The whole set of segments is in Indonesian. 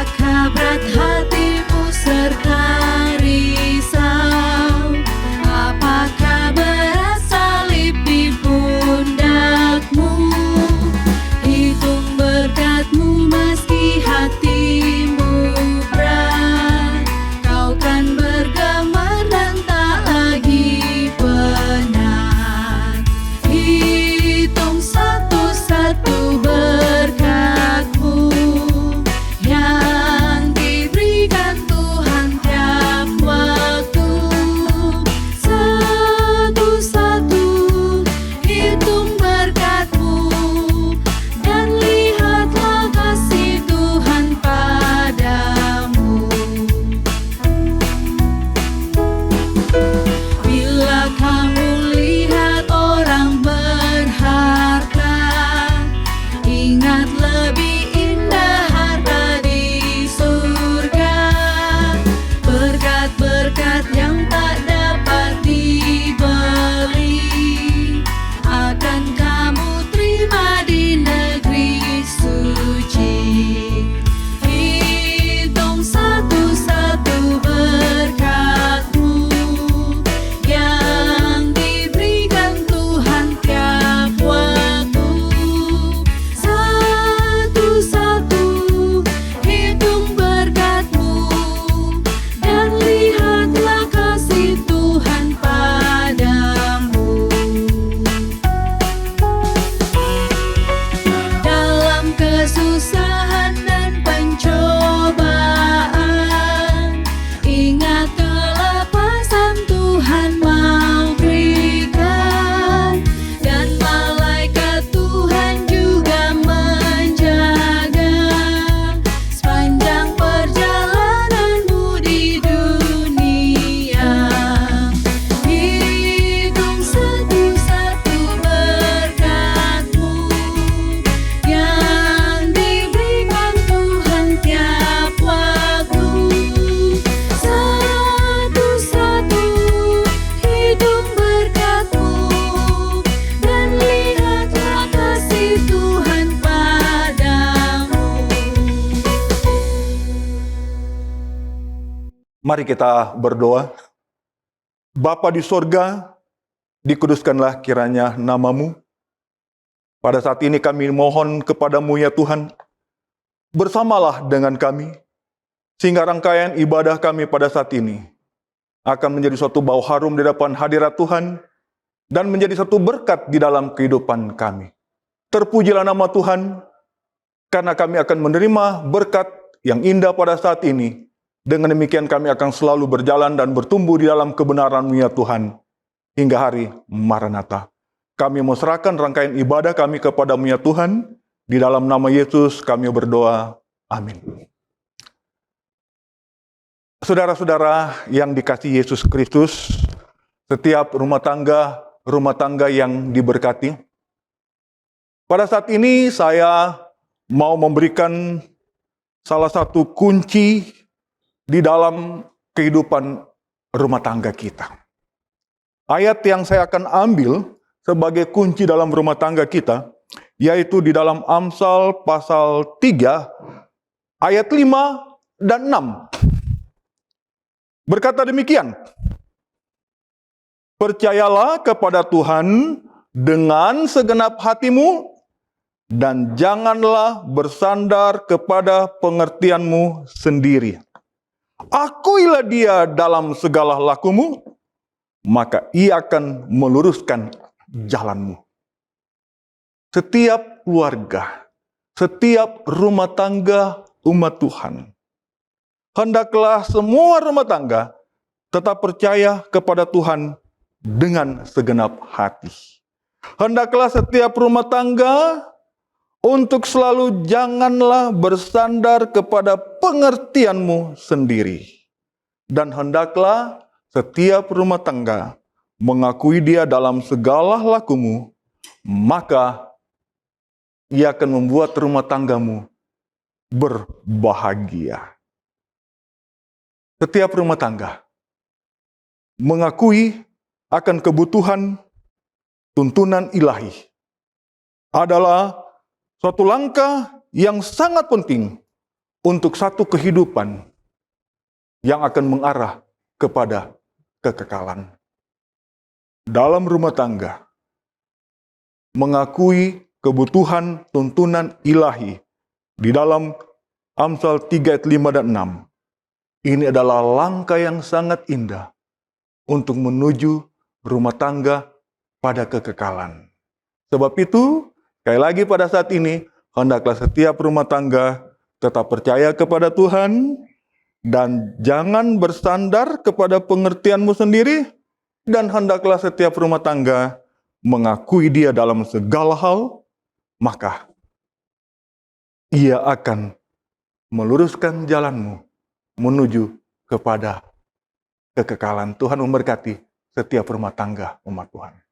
Apakah berat hatimu serta risau? Apakah berat salib di pundakmu? Hitung berkatmu meski hatimu berat. Kau kan bergema dan tak lagi penat. Hitung satu-satu berkatmu yang diberikan Tuhan tiap waktu. Satu-satu hitung berkatmu dan lihatlah kasih Tuhan padamu. Bila kamu lihat orang berharta, ingat lebih indah harta di surga. Berkat-berkat yang tak dapat dibeli akan kamu terima di negeri suci. Hitung satu-satu berkatmu yang diberikan Tuhan tiap waktu. Satu-satu hitung berkatmu dan lihatlah kasih Tuhan padamu. Dalam kesusahan dan pencobaan, ingat kelepasan Tuhan mau berikan, dan malaikat Tuhan juga menjaga sepanjang perjalananmu di dunia. Hitung satu-satu berkatmu yang diberikan Tuhan tiap waktu. Satu-satu hitung berkatmu dan lihatlah kasih Tuhan padamu. Mari kita berdoa. Bapa di sorga, dikuduskanlah kiranya namamu. Pada saat ini kami mohon kepadamu ya Tuhan, bersamalah dengan kami, sehingga rangkaian ibadah kami pada saat ini akan menjadi suatu bau harum di depan hadirat Tuhan, dan menjadi satu berkat di dalam kehidupan kami. Terpujilah nama Tuhan, karena kami akan menerima berkat yang indah pada saat ini. Dengan demikian kami akan selalu berjalan dan bertumbuh di dalam kebenaran-Mu ya Tuhan, hingga hari Maranatha. Kami mau serahkan rangkaian ibadah kami kepada-Mu ya Tuhan, di dalam nama Yesus kami berdoa. Amin. Saudara-saudara yang dikasihi Yesus Kristus, setiap rumah tangga yang diberkati. Pada saat ini saya mau memberikan salah satu kunci di dalam kehidupan rumah tangga kita. Ayat yang saya akan ambil sebagai kunci dalam rumah tangga kita, yaitu di dalam Amsal pasal 3, ayat 5 dan 6. Berkata demikian, percayalah kepada Tuhan dengan segenap hatimu, dan janganlah bersandar kepada pengertianmu sendiri. Akuilah Dia dalam segala lakumu, maka Ia akan meluruskan jalanmu. Setiap keluarga, setiap rumah tangga umat Tuhan, hendaklah semua rumah tangga tetap percaya kepada Tuhan dengan segenap hati. Hendaklah setiap rumah tangga untuk selalu janganlah bersandar kepada pengertianmu sendiri. Dan hendaklah setiap rumah tangga mengakui Dia dalam segala lakumu, maka Ia akan membuat rumah tanggamu berbahagia. Setiap rumah tangga mengakui akan kebutuhan tuntunan ilahi adalah suatu langkah yang sangat penting untuk satu kehidupan yang akan mengarah kepada kekekalan. Dalam rumah tangga, mengakui kebutuhan tuntunan ilahi di dalam Amsal 3 ayat 5 dan 6. Ini adalah langkah yang sangat indah untuk menuju rumah tangga pada kekekalan. Sebab itu, sekali lagi pada saat ini, hendaklah setiap rumah tangga tetap percaya kepada Tuhan dan jangan bersandar kepada pengertianmu sendiri, dan hendaklah setiap rumah tangga mengakui Dia dalam segala hal, maka Ia akan meluruskan jalanmu menuju kepada kekekalan. Tuhan memberkati setiap rumah tangga umat Tuhan.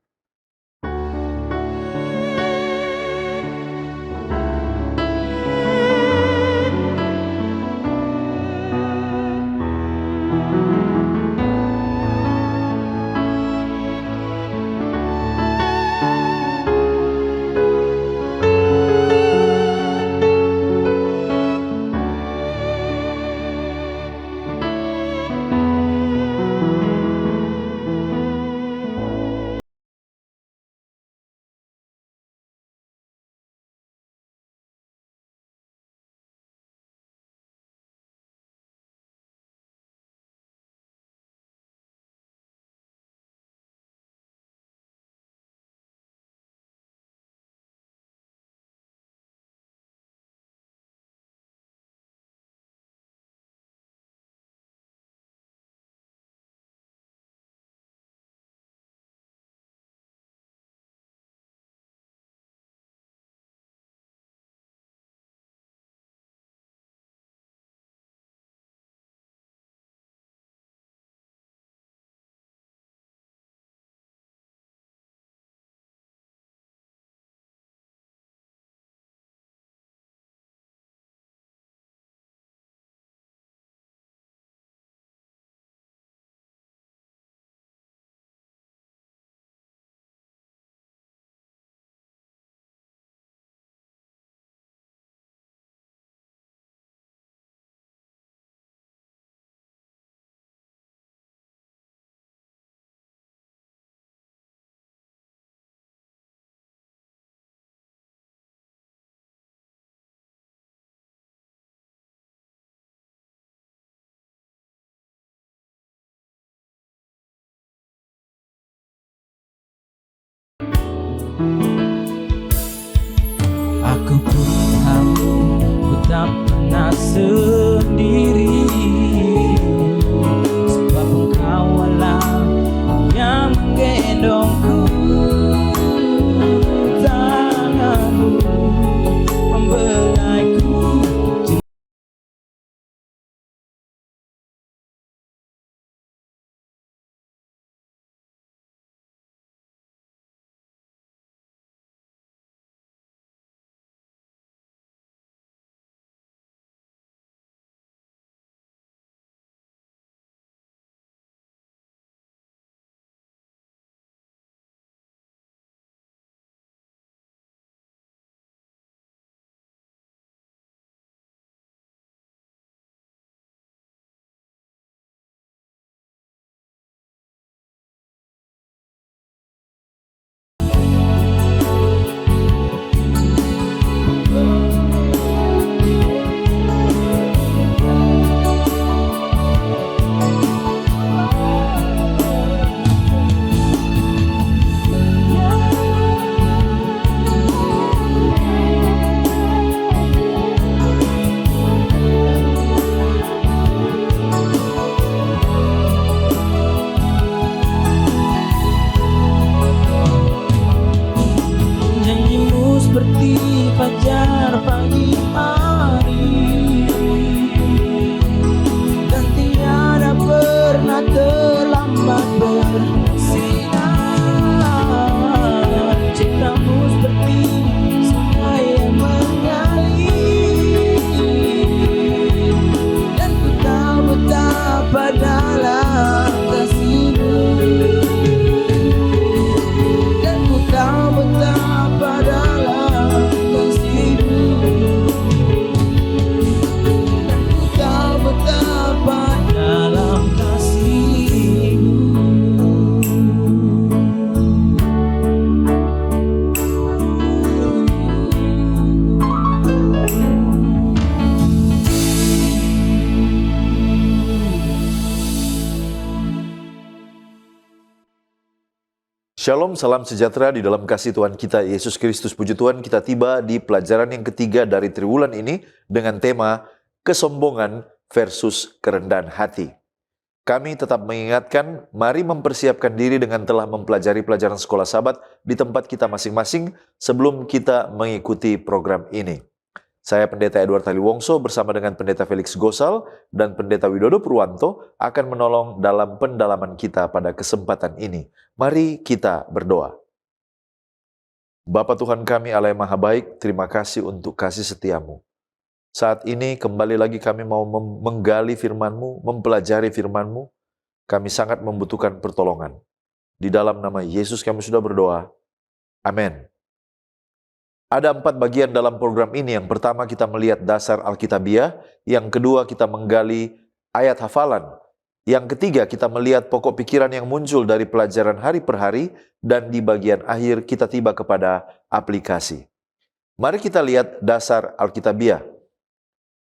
Aku pun tahu ku tak pernah sendiri, sebab Engkaulah yang menggendongku. Shalom, salam sejahtera di dalam kasih Tuhan kita Yesus Kristus. Puji Tuhan, kita tiba di pelajaran yang ketiga dari triwulan ini dengan tema kesombongan versus kerendahan hati. Kami tetap mengingatkan, mari mempersiapkan diri dengan telah mempelajari pelajaran sekolah Sabat di tempat kita masing-masing sebelum kita mengikuti program ini. Saya Pendeta Edward Haliwongso bersama dengan Pendeta Felix Gosal dan Pendeta Widodo Purwanto akan menolong dalam pendalaman kita pada kesempatan ini. Mari kita berdoa. Bapa Tuhan kami Allah yang Maha Baik, terima kasih untuk kasih setiamu. Saat ini kembali lagi kami mau menggali firman-Mu, mempelajari firman-Mu. Kami sangat membutuhkan pertolongan. Di dalam nama Yesus kami sudah berdoa. Amin. Ada 4 bagian dalam program ini. Yang pertama kita melihat dasar Alkitabiah. Yang kedua kita menggali ayat hafalan. Yang ketiga kita melihat pokok pikiran yang muncul dari pelajaran hari per hari. Dan di bagian akhir kita tiba kepada aplikasi. Mari kita lihat dasar Alkitabiah.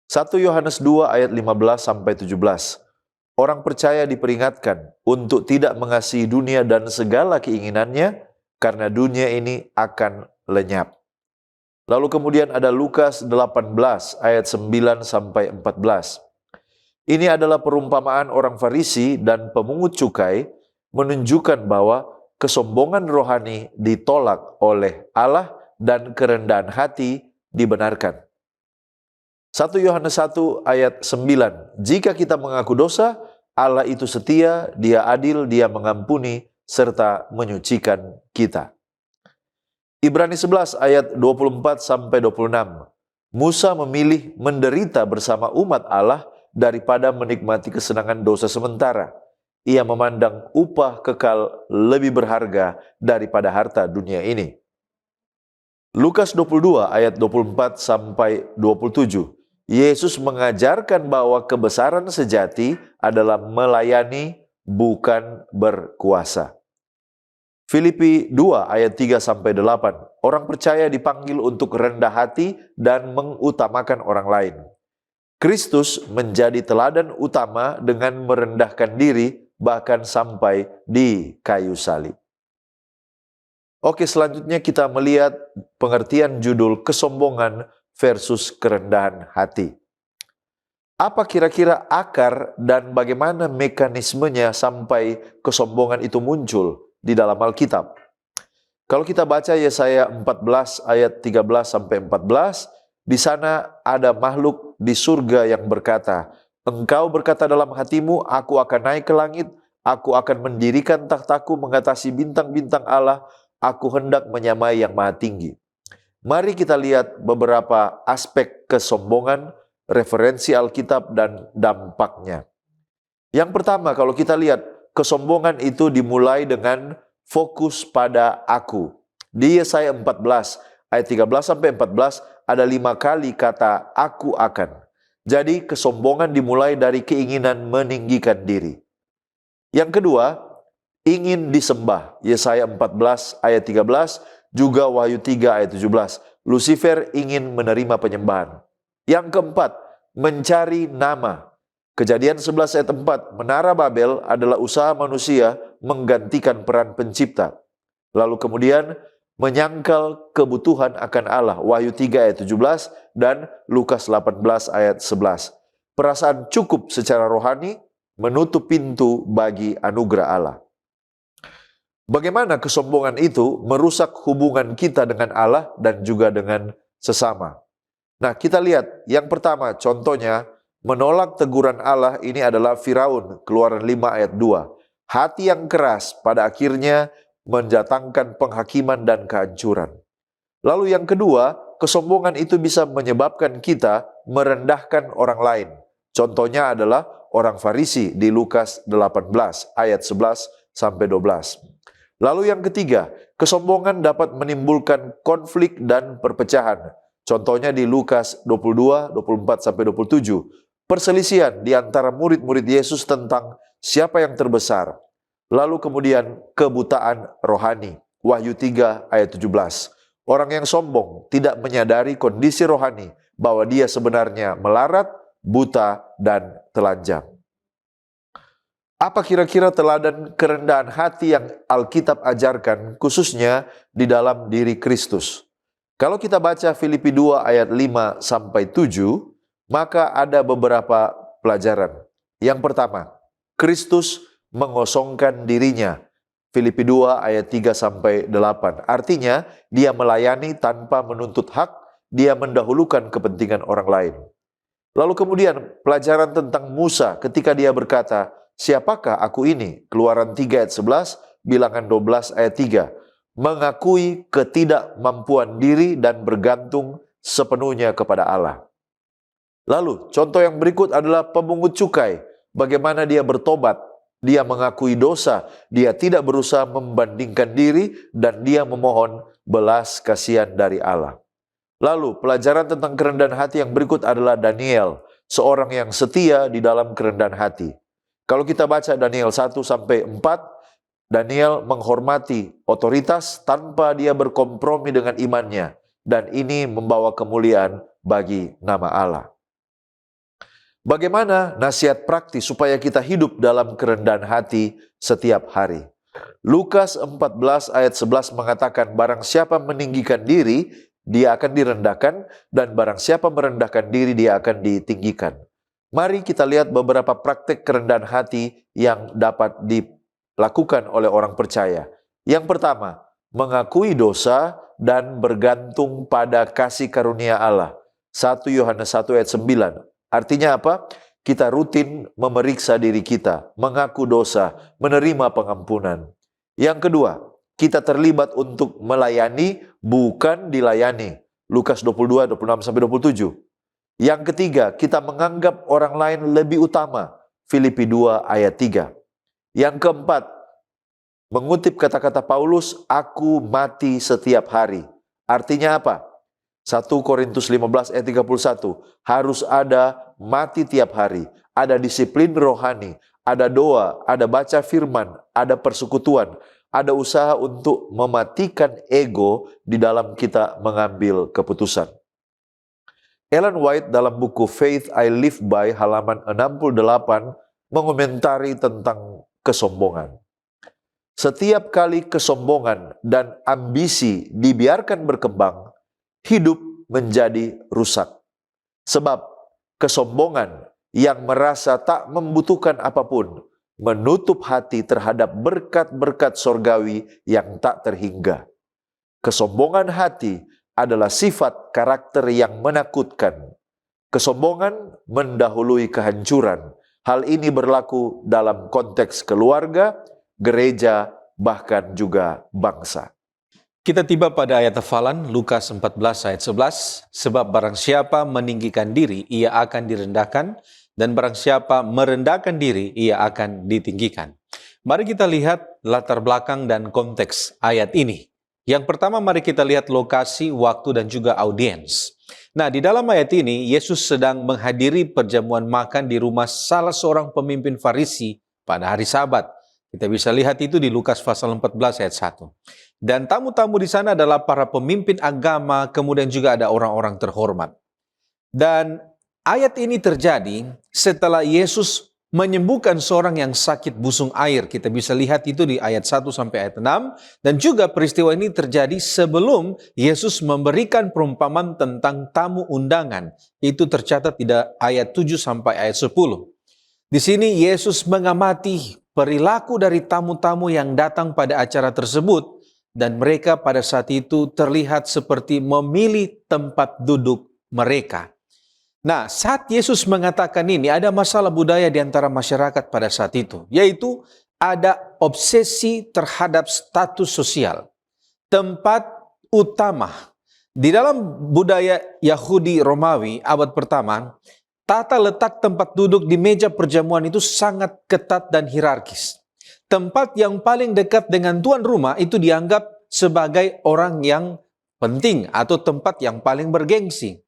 1 Yohanes 2 ayat 15-17. Orang percaya diperingatkan untuk tidak mengasihi dunia dan segala keinginannya, karena dunia ini akan lenyap. Lalu kemudian ada Lukas 18 ayat 9-14. Ini adalah perumpamaan orang Farisi dan pemungut cukai menunjukkan bahwa kesombongan rohani ditolak oleh Allah dan kerendahan hati dibenarkan. 1 Yohanes 1 ayat 9. Jika kita mengaku dosa, Allah itu setia, Dia adil, Dia mengampuni serta menyucikan kita. Ibrani 11 ayat 24-26. Musa memilih menderita bersama umat Allah daripada menikmati kesenangan dosa sementara. Ia memandang upah kekal lebih berharga daripada harta dunia ini. Lukas 22 ayat 24-27. Yesus mengajarkan bahwa kebesaran sejati adalah melayani, bukan berkuasa. Filipi 2 ayat 3-8. Orang percaya dipanggil untuk rendah hati dan mengutamakan orang lain. Kristus menjadi teladan utama dengan merendahkan diri bahkan sampai di kayu salib. Oke, selanjutnya kita melihat pengertian judul kesombongan versus kerendahan hati. Apa kira-kira akar dan bagaimana mekanismenya sampai kesombongan itu muncul di dalam Alkitab? Kalau kita baca Yesaya 14 ayat 13-14, di sana ada makhluk di surga yang berkata, "Engkau berkata dalam hatimu, aku akan naik ke langit, aku akan mendirikan takhtaku mengatasi bintang-bintang Allah, aku hendak menyamai yang maha tinggi." Mari kita lihat beberapa aspek kesombongan, referensi Alkitab dan dampaknya. Yang pertama, kalau kita lihat, kesombongan itu dimulai dengan fokus pada aku. Di Yesaya 14 ayat 13-14 ada 5 kali kata aku akan. Jadi kesombongan dimulai dari keinginan meninggikan diri. Yang kedua, ingin disembah. Yesaya 14 ayat 13, juga Wahyu 3 ayat 17. Lucifer ingin menerima penyembahan. Yang keempat, mencari nama. Kejadian 11 ayat 4, Menara Babel adalah usaha manusia menggantikan peran pencipta. Lalu kemudian menyangkal kebutuhan akan Allah. Wahyu 3 ayat 17 dan Lukas 18 ayat 11. Perasaan cukup secara rohani menutup pintu bagi anugerah Allah. Bagaimana kesombongan itu merusak hubungan kita dengan Allah dan juga dengan sesama. Nah, kita lihat yang pertama, contohnya menolak teguran Allah ini adalah Firaun, Keluaran 5 ayat 2. Hati yang keras pada akhirnya mendatangkan penghakiman dan kehancuran. Lalu yang kedua, kesombongan itu bisa menyebabkan kita merendahkan orang lain. Contohnya adalah orang Farisi di Lukas 18 ayat 11-12. Lalu yang ketiga, kesombongan dapat menimbulkan konflik dan perpecahan. Contohnya di Lukas 22, 24-27. Perselisihan di antara murid-murid Yesus tentang siapa yang terbesar. Lalu kemudian kebutaan rohani. Wahyu 3 ayat 17. Orang yang sombong tidak menyadari kondisi rohani bahwa dia sebenarnya melarat, buta, dan telanjang. Apa kira-kira teladan kerendahan hati yang Alkitab ajarkan, khususnya di dalam diri Kristus? Kalau kita baca Filipi 2 ayat 5 sampai 7, maka ada beberapa pelajaran. Yang pertama, Kristus mengosongkan dirinya. Filipi 2 ayat 3 sampai 8. Artinya, dia melayani tanpa menuntut hak, dia mendahulukan kepentingan orang lain. Lalu kemudian pelajaran tentang Musa ketika dia berkata, "Siapakah aku ini?" Keluaran 3 ayat 11, Bilangan 12 ayat 3. Mengakui ketidakmampuan diri dan bergantung sepenuhnya kepada Allah. Lalu contoh yang berikut adalah pemungut cukai. Bagaimana dia bertobat, dia mengakui dosa, dia tidak berusaha membandingkan diri, dan dia memohon belas kasihan dari Allah. Lalu pelajaran tentang kerendahan hati yang berikut adalah Daniel, seorang yang setia di dalam kerendahan hati. Kalau kita baca Daniel 1 sampai 4, Daniel menghormati otoritas tanpa dia berkompromi dengan imannya, dan ini membawa kemuliaan bagi nama Allah. Bagaimana nasihat praktis supaya kita hidup dalam kerendahan hati setiap hari? Lukas 14 ayat 11 mengatakan, barang siapa meninggikan diri, dia akan direndahkan, dan barang siapa merendahkan diri, dia akan ditinggikan. Mari kita lihat beberapa praktik kerendahan hati yang dapat dilakukan oleh orang percaya. Yang pertama, mengakui dosa dan bergantung pada kasih karunia Allah. 1 Yohanes 1 ayat 9. Artinya apa? Kita rutin memeriksa diri kita, mengaku dosa, menerima pengampunan. Yang kedua, kita terlibat untuk melayani, bukan dilayani. Lukas 22, 26-27. Yang ketiga, kita menganggap orang lain lebih utama. Filipi 2 ayat 3. Yang keempat, mengutip kata-kata Paulus, aku mati setiap hari. Artinya apa? 1 Korintus 15 ayat 31. Harus ada mati tiap hari. Ada disiplin rohani, ada doa, ada baca firman, ada persekutuan, ada usaha untuk mematikan ego di dalam kita mengambil keputusan. Ellen White dalam buku Faith I Live By halaman 68 mengomentari tentang kesombongan. Setiap kali kesombongan dan ambisi dibiarkan berkembang, hidup menjadi rusak. Sebab kesombongan yang merasa tak membutuhkan apapun menutup hati terhadap berkat-berkat sorgawi yang tak terhingga. Kesombongan hati adalah sifat karakter yang menakutkan. Kesombongan mendahului kehancuran. Hal ini berlaku dalam konteks keluarga, gereja, bahkan juga bangsa. Kita tiba pada ayat hafalan Lukas 14 ayat 11, sebab barang siapa meninggikan diri, ia akan direndahkan, dan barang siapa merendahkan diri, ia akan ditinggikan. Mari kita lihat latar belakang dan konteks ayat ini. Yang pertama, mari kita lihat lokasi, waktu, dan juga audiens. Nah, di dalam ayat ini, Yesus sedang menghadiri perjamuan makan di rumah salah seorang pemimpin Farisi pada hari Sabat. Kita bisa lihat itu di Lukas pasal 14 ayat 1. Dan tamu-tamu di sana adalah para pemimpin agama, kemudian juga ada orang-orang terhormat. Dan ayat ini terjadi setelah Yesus menyembuhkan seorang yang sakit busung air. Kita bisa lihat itu di ayat 1 sampai ayat 6. Dan juga peristiwa ini terjadi sebelum Yesus memberikan perumpamaan tentang tamu undangan. Itu tercatat di ayat 7 sampai ayat 10. Di sini Yesus mengamati perilaku dari tamu-tamu yang datang pada acara tersebut. Dan mereka pada saat itu terlihat seperti memilih tempat duduk mereka. Nah, saat Yesus mengatakan ini, ada masalah budaya di antara masyarakat pada saat itu, yaitu ada obsesi terhadap status sosial. Tempat utama. Di dalam budaya Yahudi Romawi abad pertama, tata letak tempat duduk di meja perjamuan itu sangat ketat dan hierarkis. Tempat yang paling dekat dengan tuan rumah itu dianggap sebagai orang yang penting atau tempat yang paling bergengsi.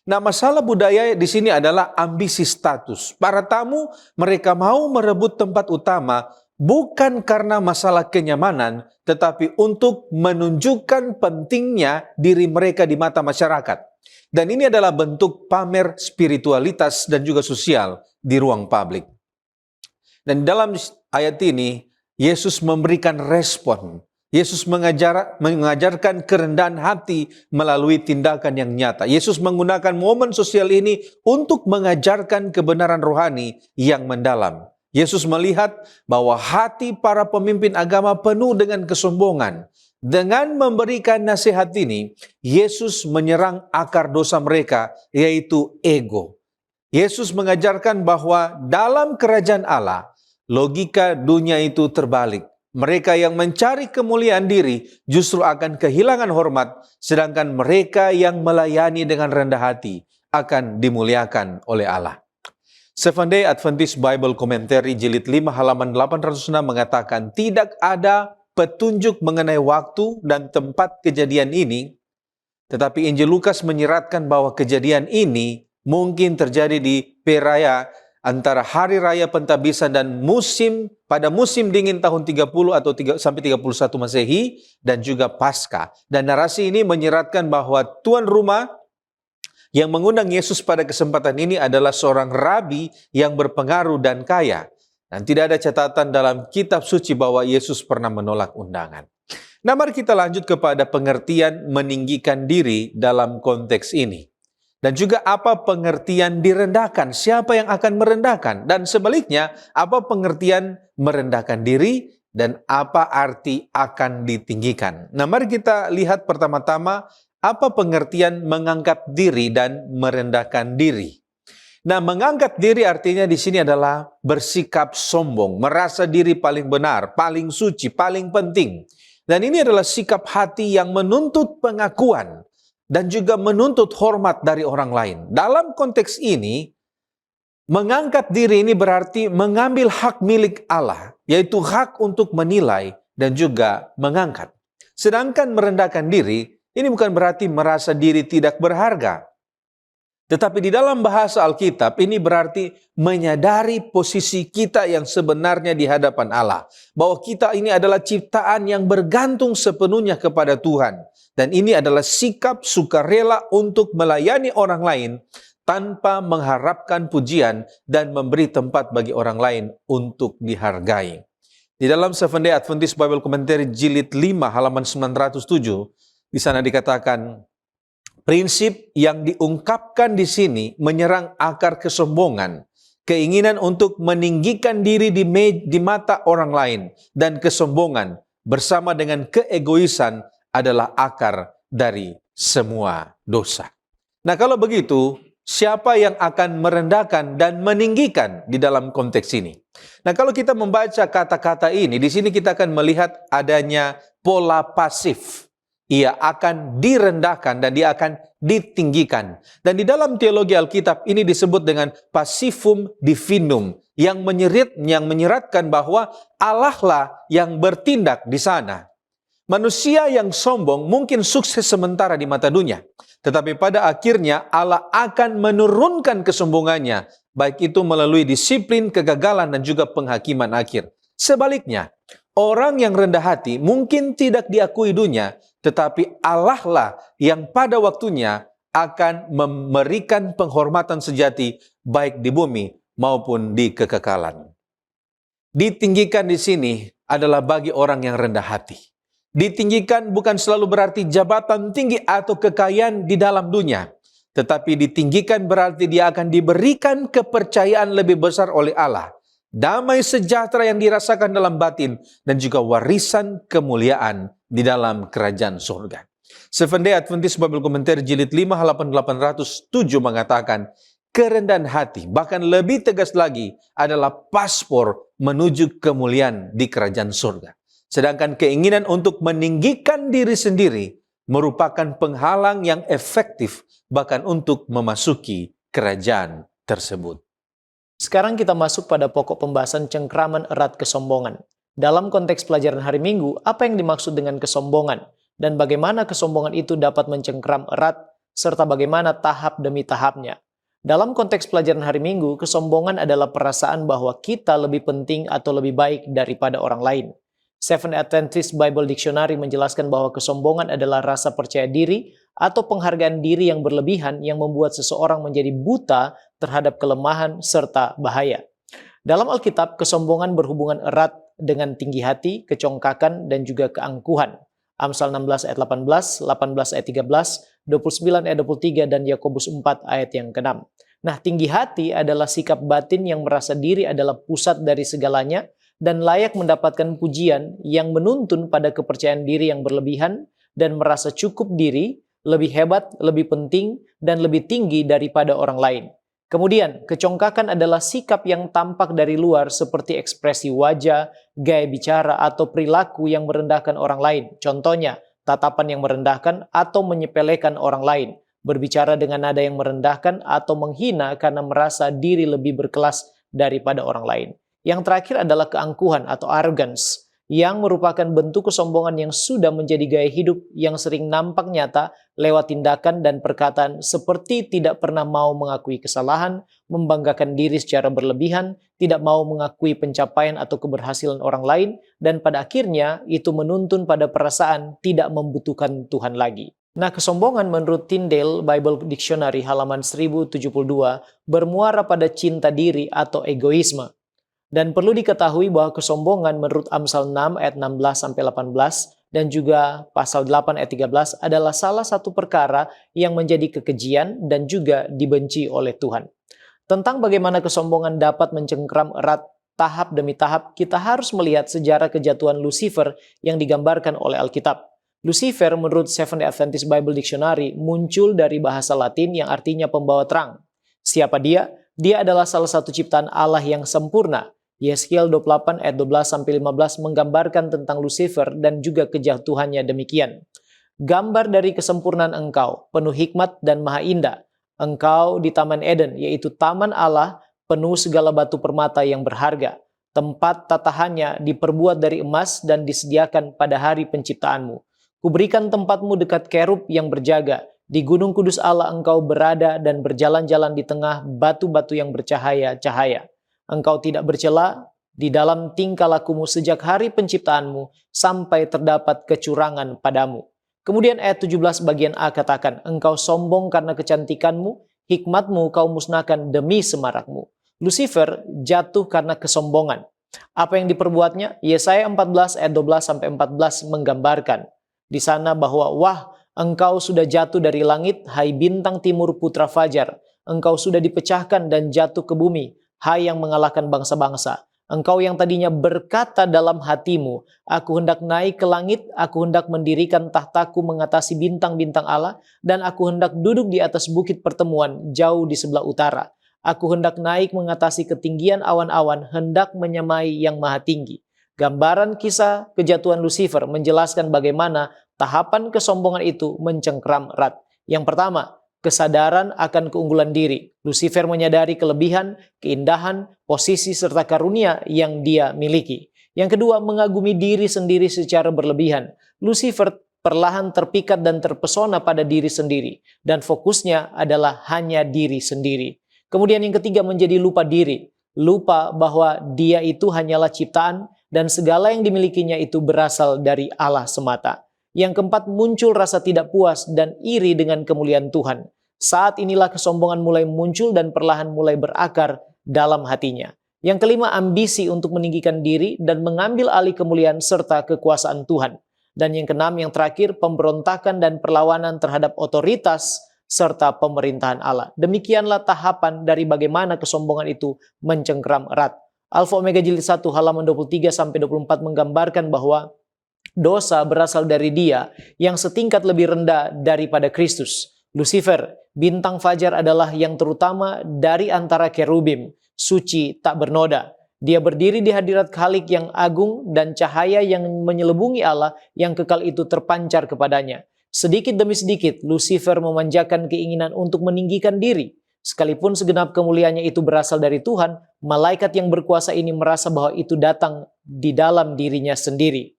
Nah, masalah budaya di sini adalah ambisi status. Para tamu, mereka mau merebut tempat utama bukan karena masalah kenyamanan, tetapi untuk menunjukkan pentingnya diri mereka di mata masyarakat. Dan ini adalah bentuk pamer spiritualitas dan juga sosial di ruang publik. Dan dalam ayat ini, Yesus memberikan respon. Yesus mengajarkan kerendahan hati melalui tindakan yang nyata. Yesus menggunakan momen sosial ini untuk mengajarkan kebenaran rohani yang mendalam. Yesus melihat bahwa hati para pemimpin agama penuh dengan kesombongan. Dengan memberikan nasihat ini, Yesus menyerang akar dosa mereka, yaitu ego. Yesus mengajarkan bahwa dalam kerajaan Allah, logika dunia itu terbalik. Mereka yang mencari kemuliaan diri justru akan kehilangan hormat, sedangkan mereka yang melayani dengan rendah hati akan dimuliakan oleh Allah. Seventh Day Adventist Bible Commentary jilid 5 halaman 806 mengatakan, tidak ada petunjuk mengenai waktu dan tempat kejadian ini, tetapi Injil Lukas menyiratkan bahwa kejadian ini mungkin terjadi di peraya antara hari raya pentabisan dan pada musim dingin tahun 30 atau sampai 31 Masehi dan juga Paskah. Dan narasi ini menyiratkan bahwa tuan rumah yang mengundang Yesus pada kesempatan ini adalah seorang rabi yang berpengaruh dan kaya. Dan tidak ada catatan dalam kitab suci bahwa Yesus pernah menolak undangan. Nah, mari kita lanjut kepada pengertian meninggikan diri dalam konteks ini. Dan juga apa pengertian direndahkan, siapa yang akan merendahkan. Dan sebaliknya, apa pengertian merendahkan diri dan apa arti akan ditinggikan. Nah, mari kita lihat pertama-tama apa pengertian mengangkat diri dan merendahkan diri. Nah, mengangkat diri artinya di sini adalah bersikap sombong, merasa diri paling benar, paling suci, paling penting. Dan ini adalah sikap hati yang menuntut pengakuan dan juga menuntut hormat dari orang lain. Dalam konteks ini, mengangkat diri ini berarti mengambil hak milik Allah, yaitu hak untuk menilai dan juga mengangkat. Sedangkan merendahkan diri, ini bukan berarti merasa diri tidak berharga. Tetapi di dalam bahasa Alkitab ini berarti menyadari posisi kita yang sebenarnya di hadapan Allah. Bahwa kita ini adalah ciptaan yang bergantung sepenuhnya kepada Tuhan. Dan ini adalah sikap sukarela untuk melayani orang lain tanpa mengharapkan pujian dan memberi tempat bagi orang lain untuk dihargai. Di dalam Seventh Day Adventist Bible Commentary jilid 5 halaman 907, di sana dikatakan, prinsip yang diungkapkan di sini menyerang akar kesombongan, keinginan untuk meninggikan diri di mata orang lain, dan kesombongan bersama dengan keegoisan adalah akar dari semua dosa. Nah, kalau begitu, siapa yang akan merendahkan dan meninggikan di dalam konteks ini? Nah, kalau kita membaca kata-kata ini, di sini kita akan melihat adanya pola pasif. Ia akan direndahkan dan dia akan ditinggikan. Dan di dalam teologi Alkitab ini disebut dengan passivum divinum, yang menyeratkan bahwa Allah lah yang bertindak di sana. Manusia yang sombong mungkin sukses sementara di mata dunia, tetapi pada akhirnya Allah akan menurunkan kesombongannya, baik itu melalui disiplin, kegagalan, dan juga penghakiman akhir. Sebaliknya, orang yang rendah hati mungkin tidak diakui dunia, tetapi Allah lah yang pada waktunya akan memberikan penghormatan sejati baik di bumi maupun di kekekalan. Ditinggikan di sini adalah bagi orang yang rendah hati. Ditinggikan bukan selalu berarti jabatan tinggi atau kekayaan di dalam dunia, tetapi ditinggikan berarti dia akan diberikan kepercayaan lebih besar oleh Allah, damai sejahtera yang dirasakan dalam batin, dan juga warisan kemuliaan di dalam kerajaan surga. Seventh Day Adventist Bible Commentary jilid 5 halaman 807 mengatakan, kerendahan hati, bahkan lebih tegas lagi, adalah paspor menuju kemuliaan di kerajaan surga. Sedangkan keinginan untuk meninggikan diri sendiri merupakan penghalang yang efektif bahkan untuk memasuki kerajaan tersebut. Sekarang kita masuk pada pokok pembahasan cengkraman erat kesombongan. Dalam konteks pelajaran hari Minggu, apa yang dimaksud dengan kesombongan? Dan bagaimana kesombongan itu dapat mencengkram erat, serta bagaimana tahap demi tahapnya? Dalam konteks pelajaran hari Minggu, kesombongan adalah perasaan bahwa kita lebih penting atau lebih baik daripada orang lain. Seventh Day Adventist Bible Dictionary menjelaskan bahwa kesombongan adalah rasa percaya diri atau penghargaan diri yang berlebihan yang membuat seseorang menjadi buta terhadap kelemahan serta bahaya. Dalam Alkitab, kesombongan berhubungan erat dengan tinggi hati, kecongkakan, dan juga keangkuhan. Amsal 16 ayat 18, 18 ayat 13, 29 ayat 23, dan Yakobus 4 ayat yang ke-6. Nah, tinggi hati adalah sikap batin yang merasa diri adalah pusat dari segalanya dan layak mendapatkan pujian yang menuntun pada kepercayaan diri yang berlebihan dan merasa cukup diri, lebih hebat, lebih penting, dan lebih tinggi daripada orang lain. Kemudian, kecongkakan adalah sikap yang tampak dari luar seperti ekspresi wajah, gaya bicara, atau perilaku yang merendahkan orang lain. Contohnya, tatapan yang merendahkan atau menyepelekan orang lain, berbicara dengan nada yang merendahkan atau menghina karena merasa diri lebih berkelas daripada orang lain. Yang terakhir adalah keangkuhan atau arrogance, yang merupakan bentuk kesombongan yang sudah menjadi gaya hidup yang sering nampak nyata lewat tindakan dan perkataan seperti tidak pernah mau mengakui kesalahan, membanggakan diri secara berlebihan, tidak mau mengakui pencapaian atau keberhasilan orang lain, dan pada akhirnya itu menuntun pada perasaan tidak membutuhkan Tuhan lagi. Nah, kesombongan menurut Tyndale Bible Dictionary halaman 1072 bermuara pada cinta diri atau egoisme. Dan perlu diketahui bahwa kesombongan menurut Amsal 6 ayat 16-18 dan juga pasal 8 ayat 13 adalah salah satu perkara yang menjadi kekejian dan juga dibenci oleh Tuhan. Tentang bagaimana kesombongan dapat mencengkram erat tahap demi tahap, kita harus melihat sejarah kejatuhan Lucifer yang digambarkan oleh Alkitab. Lucifer menurut Seventh-day Adventist Bible Dictionary muncul dari bahasa Latin yang artinya pembawa terang. Siapa dia? Dia adalah salah satu ciptaan Allah yang sempurna. Yeskiel 28 ayat 12-15 menggambarkan tentang Lucifer dan juga kejatuhannya demikian. Gambar dari kesempurnaan engkau, penuh hikmat dan maha indah. Engkau di Taman Eden, yaitu Taman Allah, penuh segala batu permata yang berharga. Tempat tatahannya diperbuat dari emas dan disediakan pada hari penciptaanmu. Kuberikan tempatmu dekat kerub yang berjaga. Di gunung kudus Allah engkau berada dan berjalan-jalan di tengah batu-batu yang bercahaya-cahaya. Engkau tidak bercela di dalam tingkah lakumu sejak hari penciptaanmu sampai terdapat kecurangan padamu. Kemudian ayat 17 bagian A katakan, engkau sombong karena kecantikanmu, hikmatmu kau musnahkan demi semarakmu. Lucifer jatuh karena kesombongan. Apa yang diperbuatnya? Yesaya 14 ayat 12-14 menggambarkan di sana bahwa wah, engkau sudah jatuh dari langit, hai bintang timur putra fajar. Engkau sudah dipecahkan dan jatuh ke bumi. Hai yang mengalahkan bangsa-bangsa, engkau yang tadinya berkata dalam hatimu, aku hendak naik ke langit, aku hendak mendirikan tahtaku mengatasi bintang-bintang Allah, dan aku hendak duduk di atas bukit pertemuan jauh di sebelah utara. Aku hendak naik mengatasi ketinggian awan-awan, hendak menyamai yang maha tinggi. Gambaran kisah kejatuhan Lucifer menjelaskan bagaimana tahapan kesombongan itu mencengkram erat. Yang pertama, kesadaran akan keunggulan diri. Lucifer menyadari kelebihan, keindahan, posisi serta karunia yang dia miliki. Yang kedua, mengagumi diri sendiri secara berlebihan. Lucifer perlahan terpikat dan terpesona pada diri sendiri dan fokusnya adalah hanya diri sendiri. Kemudian yang ketiga, menjadi lupa diri. Lupa bahwa dia itu hanyalah ciptaan dan segala yang dimilikinya itu berasal dari Allah semata. Yang keempat, muncul rasa tidak puas dan iri dengan kemuliaan Tuhan. Saat inilah kesombongan mulai muncul dan perlahan mulai berakar dalam hatinya. Yang kelima, ambisi untuk meninggikan diri dan mengambil alih kemuliaan serta kekuasaan Tuhan. Dan yang keenam, yang terakhir, pemberontakan dan perlawanan terhadap otoritas serta pemerintahan Allah. Demikianlah tahapan dari bagaimana kesombongan itu mencengkram erat. Alfa Omega Jilid 1 halaman 23-24 menggambarkan bahwa dosa berasal dari dia yang setingkat lebih rendah daripada Kristus. Lucifer, bintang fajar adalah yang terutama dari antara kerubim, suci tak bernoda. Dia berdiri di hadirat Khalik yang agung dan cahaya yang menyelubungi Allah yang kekal itu terpancar kepadanya. Sedikit demi sedikit, Lucifer memanjakan keinginan untuk meninggikan diri. Sekalipun segenap kemuliaannya itu berasal dari Tuhan, malaikat yang berkuasa ini merasa bahwa itu datang di dalam dirinya sendiri.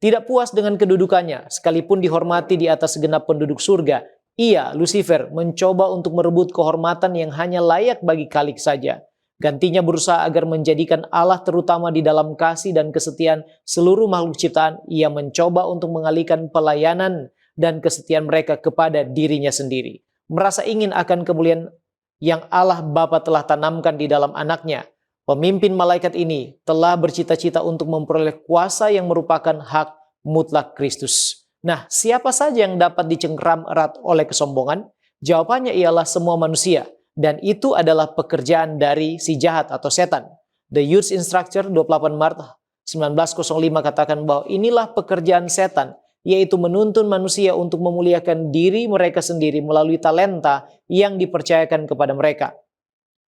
Tidak puas dengan kedudukannya, sekalipun dihormati di atas segenap penduduk surga, ia, Lucifer, mencoba untuk merebut kehormatan yang hanya layak bagi Khalik saja. Gantinya berusaha agar menjadikan Allah terutama di dalam kasih dan kesetiaan seluruh makhluk ciptaan. Ia mencoba untuk mengalihkan pelayanan dan kesetiaan mereka kepada dirinya sendiri. Merasa ingin akan kemuliaan yang Allah Bapa telah tanamkan di dalam anaknya. Pemimpin malaikat ini telah bercita-cita untuk memperoleh kuasa yang merupakan hak mutlak Kristus. Nah, siapa saja yang dapat dicengkram erat oleh kesombongan? Jawabannya ialah semua manusia, dan itu adalah pekerjaan dari si jahat atau setan. The Youth Instructor 28 Maret 1905 katakan bahwa inilah pekerjaan setan, yaitu menuntun manusia untuk memuliakan diri mereka sendiri melalui talenta yang dipercayakan kepada mereka.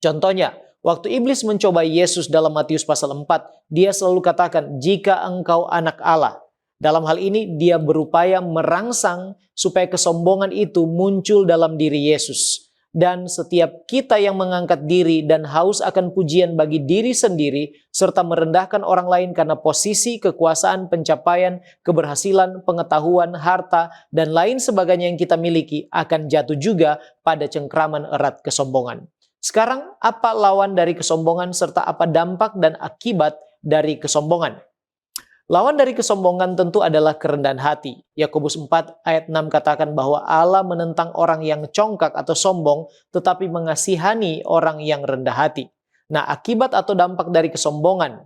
Contohnya, waktu iblis mencoba Yesus dalam Matius pasal 4, dia selalu katakan, "Jika engkau anak Allah." Dalam hal ini, dia berupaya merangsang supaya kesombongan itu muncul dalam diri Yesus. Dan setiap kita yang mengangkat diri dan haus akan pujian bagi diri sendiri, serta merendahkan orang lain karena posisi, kekuasaan, pencapaian, keberhasilan, pengetahuan, harta, dan lain sebagainya yang kita miliki, akan jatuh juga pada cengkraman erat kesombongan. Sekarang, apa lawan dari kesombongan serta apa dampak dan akibat dari kesombongan? Lawan dari kesombongan tentu adalah kerendahan hati. Yakobus 4 ayat 6 katakan bahwa Allah menentang orang yang congkak atau sombong, tetapi mengasihani orang yang rendah hati. Nah, akibat atau dampak dari kesombongan,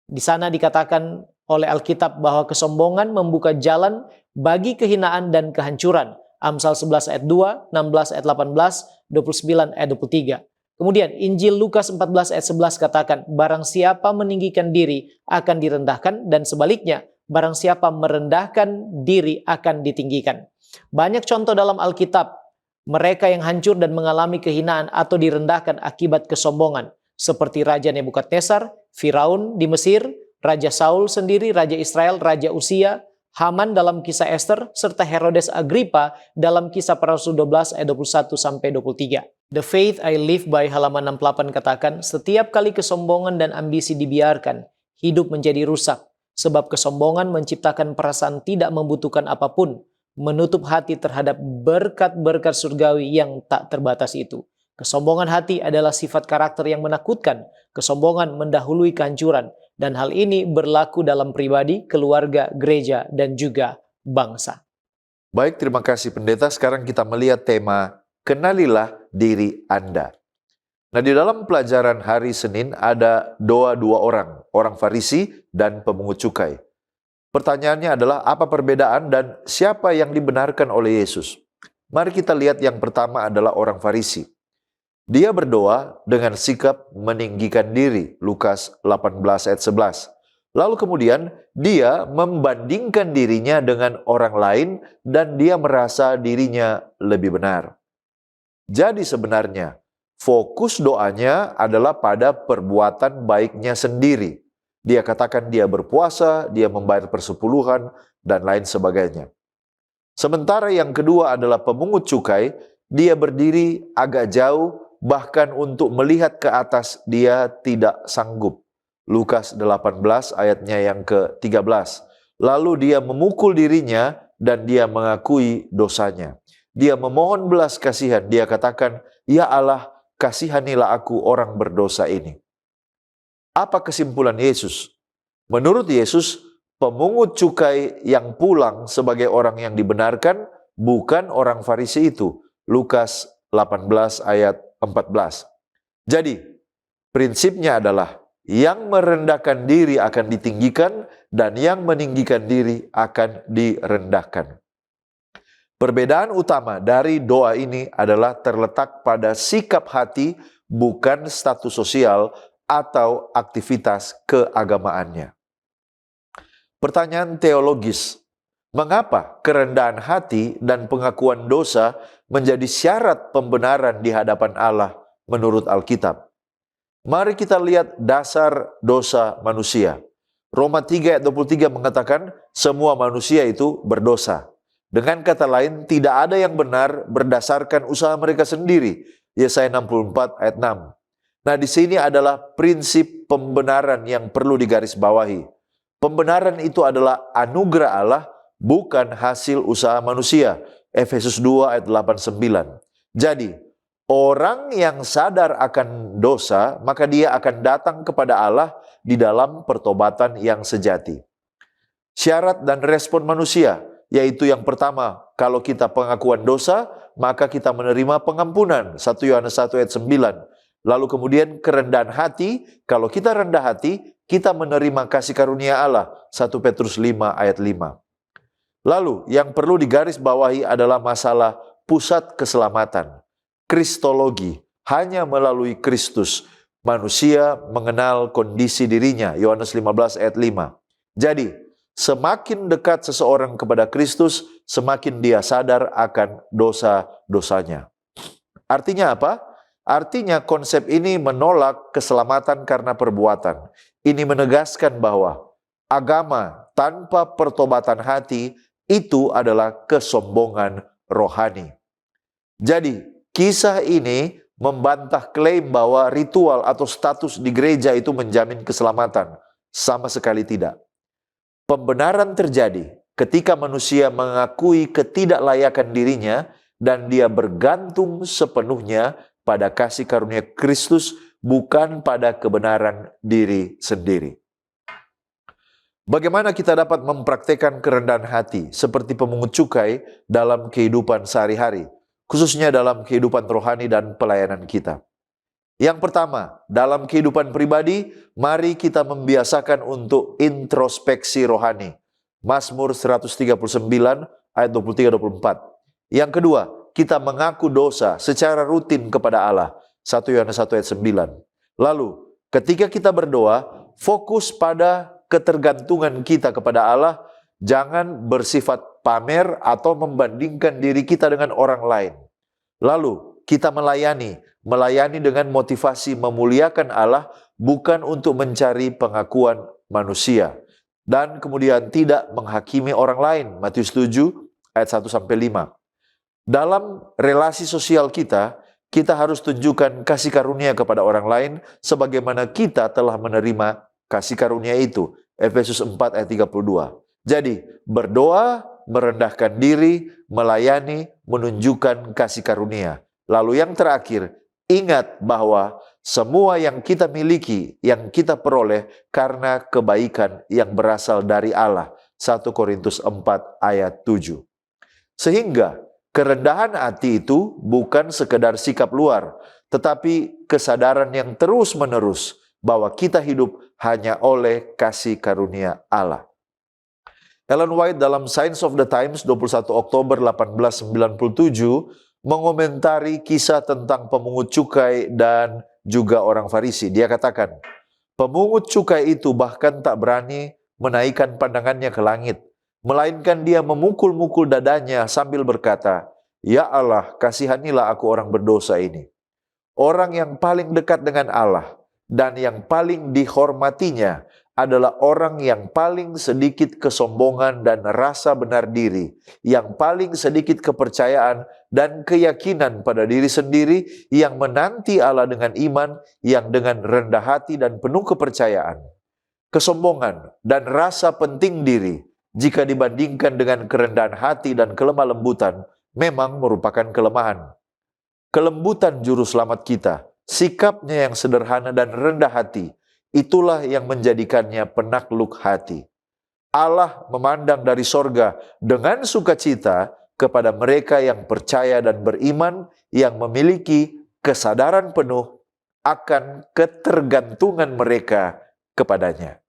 di sana dikatakan oleh Alkitab bahwa kesombongan membuka jalan bagi kehinaan dan kehancuran. Amsal 11 ayat 2, 16 ayat 18, 29 ayat 23. Kemudian Injil Lukas 14 ayat 11 katakan, barang siapa meninggikan diri akan direndahkan, dan sebaliknya, barang siapa merendahkan diri akan ditinggikan. Banyak contoh dalam Alkitab, mereka yang hancur dan mengalami kehinaan atau direndahkan akibat kesombongan, seperti Raja Nebukadnezar, Firaun di Mesir, Raja Saul sendiri, Raja Israel, Raja Usia, Haman dalam kisah Esther, serta Herodes Agrippa dalam kisah para Rasul 12 ayat 21-23. The Faith I Live by halaman 68 katakan, setiap kali kesombongan dan ambisi dibiarkan, hidup menjadi rusak, sebab kesombongan menciptakan perasaan tidak membutuhkan apapun, menutup hati terhadap berkat-berkat surgawi yang tak terbatas itu. Kesombongan hati adalah sifat karakter yang menakutkan. Kesombongan mendahului kehancuran, dan hal ini berlaku dalam pribadi, keluarga, gereja, dan juga bangsa. Baik, terima kasih pendeta. Sekarang kita melihat tema kenalilah diri Anda. Nah, di dalam pelajaran hari Senin ada dua orang Farisi dan pemungut cukai. Pertanyaannya adalah apa perbedaan dan siapa yang dibenarkan oleh Yesus? Mari kita lihat yang pertama adalah orang Farisi. Dia berdoa dengan sikap meninggikan diri, Lukas 18 ayat 11. Lalu kemudian dia membandingkan dirinya dengan orang lain dan dia merasa dirinya lebih benar. Jadi sebenarnya fokus doanya adalah pada perbuatan baiknya sendiri. Dia katakan dia berpuasa, dia membayar persepuluhan, dan lain sebagainya. Sementara yang kedua adalah pemungut cukai, dia berdiri agak jauh, bahkan untuk melihat ke atas dia tidak sanggup. Lukas 18 ayatnya yang ke-13. Lalu dia memukul dirinya dan dia mengakui dosanya. Dia memohon belas kasihan. Dia katakan, "Ya Allah, kasihanilah aku orang berdosa ini." Apa kesimpulan Yesus? Menurut Yesus, pemungut cukai yang pulang sebagai orang yang dibenarkan bukan orang Farisi itu. Lukas 18 ayat 14. Jadi, prinsipnya adalah yang merendahkan diri akan ditinggikan dan yang meninggikan diri akan direndahkan. Perbedaan utama dari doa ini adalah terletak pada sikap hati, bukan status sosial atau aktivitas keagamaannya. Pertanyaan teologis, mengapa kerendahan hati dan pengakuan dosa menjadi syarat pembenaran di hadapan Allah menurut Alkitab? Mari kita lihat dasar dosa manusia. Roma 3 ayat 23 mengatakan semua manusia itu berdosa. Dengan kata lain, tidak ada yang benar berdasarkan usaha mereka sendiri. Yesaya 64 ayat 6. Nah, di sini adalah prinsip pembenaran yang perlu digarisbawahi. Pembenaran itu adalah anugerah Allah, bukan hasil usaha manusia. Efesus 2 ayat 8-9. Jadi, orang yang sadar akan dosa, maka dia akan datang kepada Allah di dalam pertobatan yang sejati. Syarat dan respon manusia, yaitu yang pertama, kalau kita pengakuan dosa, maka kita menerima pengampunan. 1 Yohanes 1 ayat 9. Lalu kemudian kerendahan hati, kalau kita rendah hati, kita menerima kasih karunia Allah. 1 Petrus 5 ayat 5. Lalu yang perlu digarisbawahi adalah masalah pusat keselamatan. Kristologi, hanya melalui Kristus manusia mengenal kondisi dirinya. Yohanes 15 ayat 5. Jadi, semakin dekat seseorang kepada Kristus, semakin dia sadar akan dosa-dosanya. Artinya apa? Artinya konsep ini menolak keselamatan karena perbuatan. Ini menegaskan bahwa agama tanpa pertobatan hati itu adalah kesombongan rohani. Jadi, kisah ini membantah klaim bahwa ritual atau status di gereja itu menjamin keselamatan. Sama sekali tidak. Pembenaran terjadi ketika manusia mengakui ketidaklayakan dirinya dan dia bergantung sepenuhnya pada kasih karunia Kristus, bukan pada kebenaran diri sendiri. Bagaimana kita dapat mempraktekkan kerendahan hati seperti pemungut cukai dalam kehidupan sehari-hari, khususnya dalam kehidupan rohani dan pelayanan kita? Yang pertama, dalam kehidupan pribadi, mari kita membiasakan untuk introspeksi rohani. Mazmur 139 ayat 23-24. Yang kedua, kita mengaku dosa secara rutin kepada Allah. 1 Yohanes 1 ayat 9. Lalu, ketika kita berdoa, fokus pada ketergantungan kita kepada Allah, jangan bersifat pamer atau membandingkan diri kita dengan orang lain. Lalu, kita melayani dengan motivasi memuliakan Allah, bukan untuk mencari pengakuan manusia. Dan kemudian tidak menghakimi orang lain. Matius 7 ayat 1-5. Dalam relasi sosial kita, kita harus tunjukkan kasih karunia kepada orang lain sebagaimana kita telah menerima kasih karunia itu. Efesus 4 ayat 32. Jadi, berdoa, merendahkan diri, melayani, menunjukkan kasih karunia. Lalu yang terakhir, ingat bahwa semua yang kita miliki, yang kita peroleh karena kebaikan yang berasal dari Allah. 1 Korintus 4 ayat 7. Sehingga kerendahan hati itu bukan sekedar sikap luar, tetapi kesadaran yang terus-menerus bahwa kita hidup hanya oleh kasih karunia Allah. Ellen White dalam Signs of the Times 21 Oktober 1897 mengomentari kisah tentang pemungut cukai dan juga orang Farisi. Dia katakan, pemungut cukai itu bahkan tak berani menaikkan pandangannya ke langit, melainkan dia memukul-mukul dadanya sambil berkata, "Ya Allah, kasihanilah aku orang berdosa ini." Orang yang paling dekat dengan Allah dan yang paling dihormatinya adalah orang yang paling sedikit kesombongan dan rasa benar diri, yang paling sedikit kepercayaan dan keyakinan pada diri sendiri, yang menanti Allah dengan iman, yang dengan rendah hati dan penuh kepercayaan. Kesombongan dan rasa penting diri, jika dibandingkan dengan kerendahan hati dan kelemah lembutan, memang merupakan kelemahan. Kelembutan juru selamat kita, sikapnya yang sederhana dan rendah hati, itulah yang menjadikannya penakluk hati. Allah memandang dari sorga dengan sukacita kepada mereka yang percaya dan beriman, yang memiliki kesadaran penuh akan ketergantungan mereka kepadanya.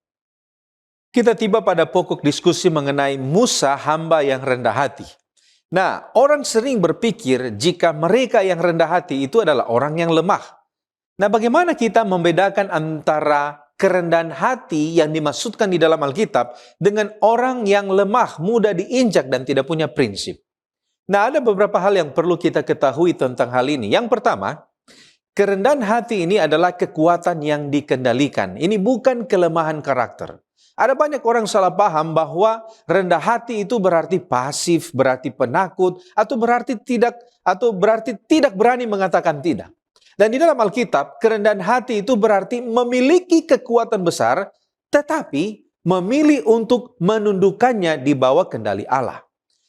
Kita tiba pada pokok diskusi mengenai Musa, hamba yang rendah hati. Nah, orang sering berpikir jika mereka yang rendah hati itu adalah orang yang lemah. Nah, bagaimana kita membedakan antara kerendahan hati yang dimaksudkan di dalam Alkitab dengan orang yang lemah, mudah diinjak dan tidak punya prinsip? Nah, ada beberapa hal yang perlu kita ketahui tentang hal ini. Yang pertama, kerendahan hati ini adalah kekuatan yang dikendalikan. Ini bukan kelemahan karakter. Ada banyak orang salah paham bahwa rendah hati itu berarti pasif, berarti penakut, atau berarti tidak berani mengatakan tidak. Dan di dalam Alkitab, kerendahan hati itu berarti memiliki kekuatan besar, tetapi memilih untuk menundukkannya di bawah kendali Allah.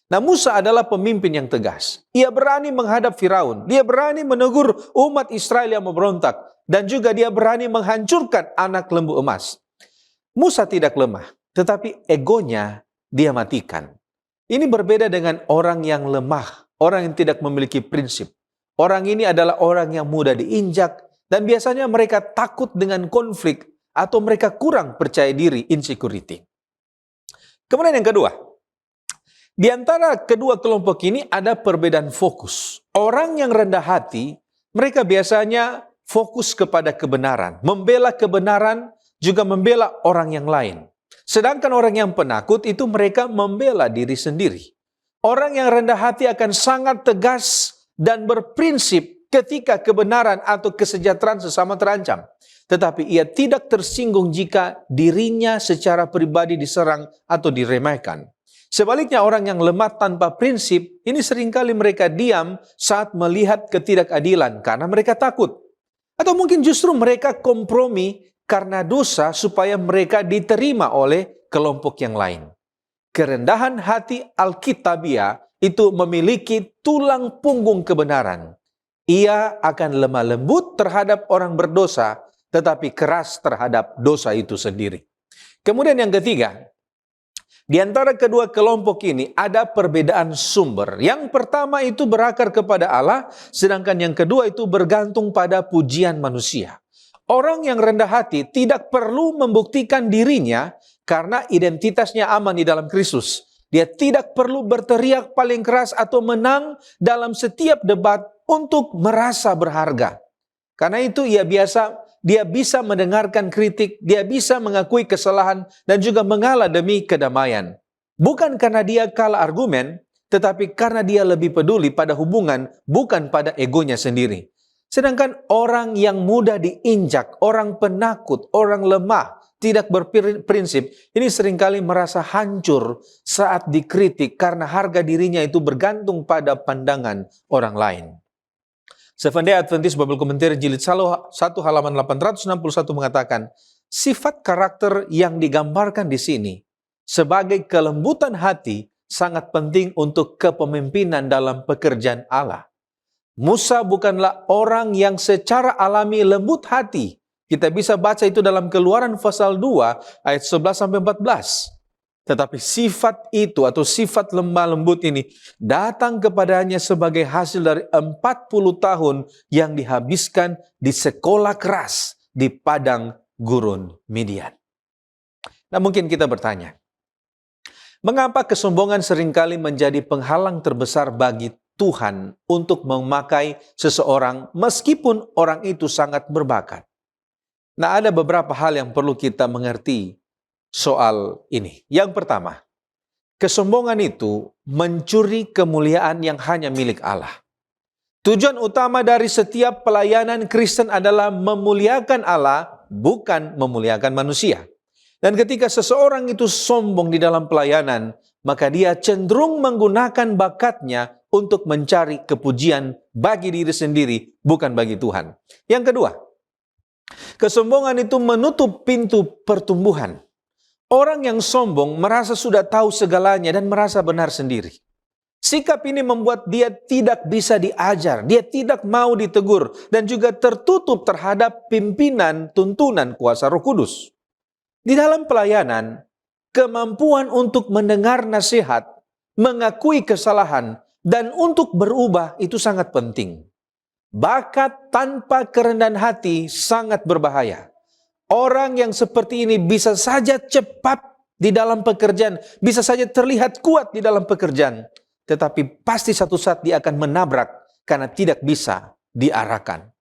Nah, Musa adalah pemimpin yang tegas. Ia berani menghadap Firaun. Dia berani menegur umat Israel yang memberontak. Dan juga dia berani menghancurkan anak lembu emas. Musa tidak lemah, tetapi egonya dia matikan. Ini berbeda dengan orang yang lemah, orang yang tidak memiliki prinsip. Orang ini adalah orang yang mudah diinjak, Dan biasanya mereka takut dengan konflik atau mereka kurang percaya diri, insecurity. Kemudian yang kedua, di antara kedua kelompok ini ada perbedaan fokus. Orang yang rendah hati, mereka biasanya fokus kepada kebenaran, membela kebenaran, juga membela orang yang lain. Sedangkan orang yang penakut itu mereka membela diri sendiri. Orang yang rendah hati akan sangat tegas dan berprinsip ketika kebenaran atau kesejahteraan sesama terancam. Tetapi ia tidak tersinggung jika dirinya secara pribadi diserang atau diremehkan. Sebaliknya orang yang lemah tanpa prinsip, ini seringkali mereka diam saat melihat ketidakadilan karena mereka takut. Atau mungkin justru mereka kompromi karena dosa supaya mereka diterima oleh kelompok yang lain. Kerendahan hati Alkitabiah itu memiliki tulang punggung kebenaran. Ia akan lemah lembut terhadap orang berdosa, tetapi keras terhadap dosa itu sendiri. Kemudian yang ketiga, di antara kedua kelompok ini ada perbedaan sumber. Yang pertama itu berakar kepada Allah, sedangkan yang kedua itu bergantung pada pujian manusia. Orang yang rendah hati tidak perlu membuktikan dirinya karena identitasnya aman di dalam Kristus. Dia tidak perlu berteriak paling keras atau menang dalam setiap debat untuk merasa berharga. Karena itu dia bisa mendengarkan kritik, dia bisa mengakui kesalahan dan juga mengalah demi kedamaian. Bukan karena dia kalah argumen, tetapi karena dia lebih peduli pada hubungan, bukan pada egonya sendiri. Sedangkan orang yang mudah diinjak, orang penakut, orang lemah, tidak berprinsip, ini seringkali merasa hancur saat dikritik karena harga dirinya itu bergantung pada pandangan orang lain. Seventh Day Adventist Bible Commentary Jilid 1 halaman 861 mengatakan, sifat karakter yang digambarkan di sini sebagai kelembutan hati sangat penting untuk kepemimpinan dalam pekerjaan Allah. Musa bukanlah orang yang secara alami lembut hati. Kita bisa baca itu dalam Keluaran pasal 2 ayat 11-14. Tetapi sifat itu atau sifat lemah lembut ini datang kepadanya sebagai hasil dari 40 tahun yang dihabiskan di sekolah keras di padang gurun Midian. Nah, mungkin kita bertanya, mengapa kesombongan seringkali menjadi penghalang terbesar bagi Tuhan untuk memakai seseorang meskipun orang itu sangat berbakat? Nah, ada beberapa hal yang perlu kita mengerti soal ini. Yang pertama, kesombongan itu mencuri kemuliaan yang hanya milik Allah. Tujuan utama dari setiap pelayanan Kristen adalah memuliakan Allah, bukan memuliakan manusia. Dan ketika seseorang itu sombong di dalam pelayanan, maka dia cenderung menggunakan bakatnya untuk mencari kepujian bagi diri sendiri, bukan bagi Tuhan. Yang kedua, kesombongan itu menutup pintu pertumbuhan. Orang yang sombong merasa sudah tahu segalanya dan merasa benar sendiri. Sikap ini membuat dia tidak bisa diajar, dia tidak mau ditegur, dan juga tertutup terhadap pimpinan tuntunan kuasa Roh Kudus. Di dalam pelayanan, kemampuan untuk mendengar nasihat, mengakui kesalahan, dan untuk berubah itu sangat penting. Bakat tanpa kerendahan hati sangat berbahaya. Orang yang seperti ini bisa saja cepat di dalam pekerjaan, bisa saja terlihat kuat di dalam pekerjaan, tetapi pasti satu saat dia akan menabrak karena tidak bisa diarahkan.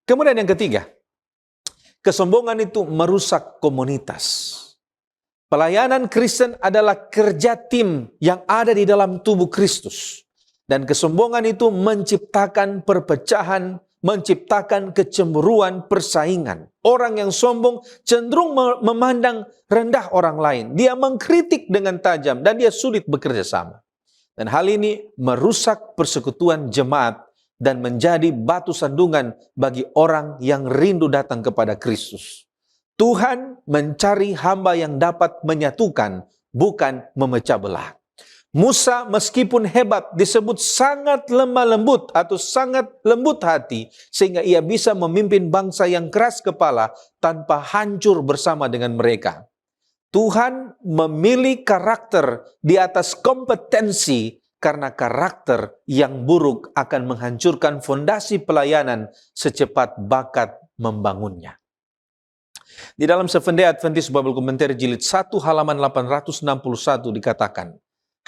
Kemudian yang ketiga, kesombongan itu merusak komunitas. Pelayanan Kristen adalah kerja tim yang ada di dalam tubuh Kristus. Dan kesombongan itu menciptakan perpecahan, menciptakan kecemburuan, persaingan. Orang yang sombong cenderung memandang rendah orang lain. Dia mengkritik dengan tajam dan dia sulit bekerja sama. Dan hal ini merusak persekutuan jemaat dan menjadi batu sandungan bagi orang yang rindu datang kepada Kristus. Tuhan mencari hamba yang dapat menyatukan, bukan memecah belah. Musa meskipun hebat disebut sangat lemah lembut atau sangat lembut hati sehingga ia bisa memimpin bangsa yang keras kepala tanpa hancur bersama dengan mereka. Tuhan memilih karakter di atas kompetensi karena karakter yang buruk akan menghancurkan fondasi pelayanan secepat bakat membangunnya. Di dalam Seventh-day Adventist Bible Commentary jilid 1 halaman 861 dikatakan,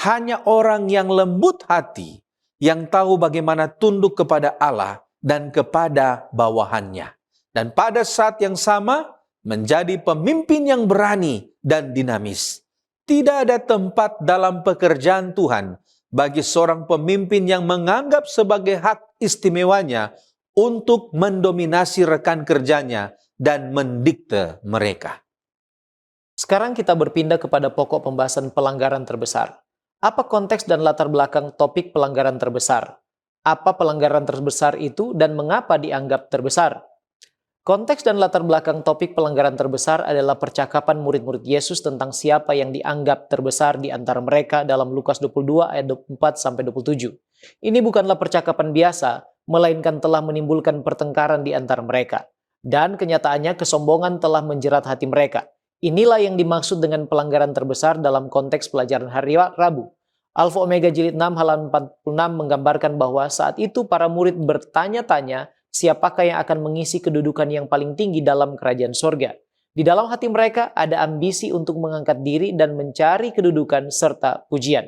hanya orang yang lembut hati yang tahu bagaimana tunduk kepada Allah dan kepada bawahannya. Dan pada saat yang sama menjadi pemimpin yang berani dan dinamis. Tidak ada tempat dalam pekerjaan Tuhan bagi seorang pemimpin yang menganggap sebagai hak istimewanya untuk mendominasi rekan kerjanya dan mendikte mereka. Sekarang kita berpindah kepada pokok pembahasan pelanggaran terbesar. Apa konteks dan latar belakang topik pelanggaran terbesar? Apa pelanggaran terbesar itu dan mengapa dianggap terbesar? Konteks dan latar belakang topik pelanggaran terbesar adalah percakapan murid-murid Yesus tentang siapa yang dianggap terbesar di antara mereka dalam Lukas 22 ayat 24-27. Ini bukanlah percakapan biasa, melainkan telah menimbulkan pertengkaran di antara mereka. Dan kenyataannya kesombongan telah menjerat hati mereka. Inilah yang dimaksud dengan pelanggaran terbesar dalam konteks pelajaran hari Rabu. Alfa Omega jilid 6 halaman 46 menggambarkan bahwa saat itu para murid bertanya-tanya siapakah yang akan mengisi kedudukan yang paling tinggi dalam kerajaan sorga. Di dalam hati mereka ada ambisi untuk mengangkat diri dan mencari kedudukan serta pujian.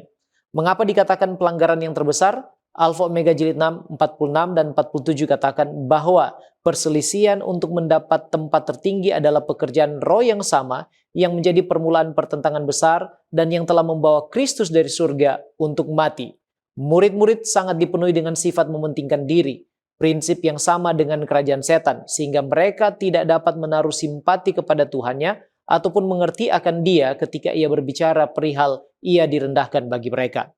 Mengapa dikatakan pelanggaran yang terbesar? Alfa Omega jilid 6, 46 dan 47 katakan bahwa perselisihan untuk mendapat tempat tertinggi adalah pekerjaan roh yang sama yang menjadi permulaan pertentangan besar dan yang telah membawa Kristus dari surga untuk mati. Murid-murid sangat dipenuhi dengan sifat mementingkan diri, prinsip yang sama dengan kerajaan setan, sehingga mereka tidak dapat menaruh simpati kepada Tuhannya ataupun mengerti akan Dia ketika Ia berbicara perihal Ia direndahkan bagi mereka.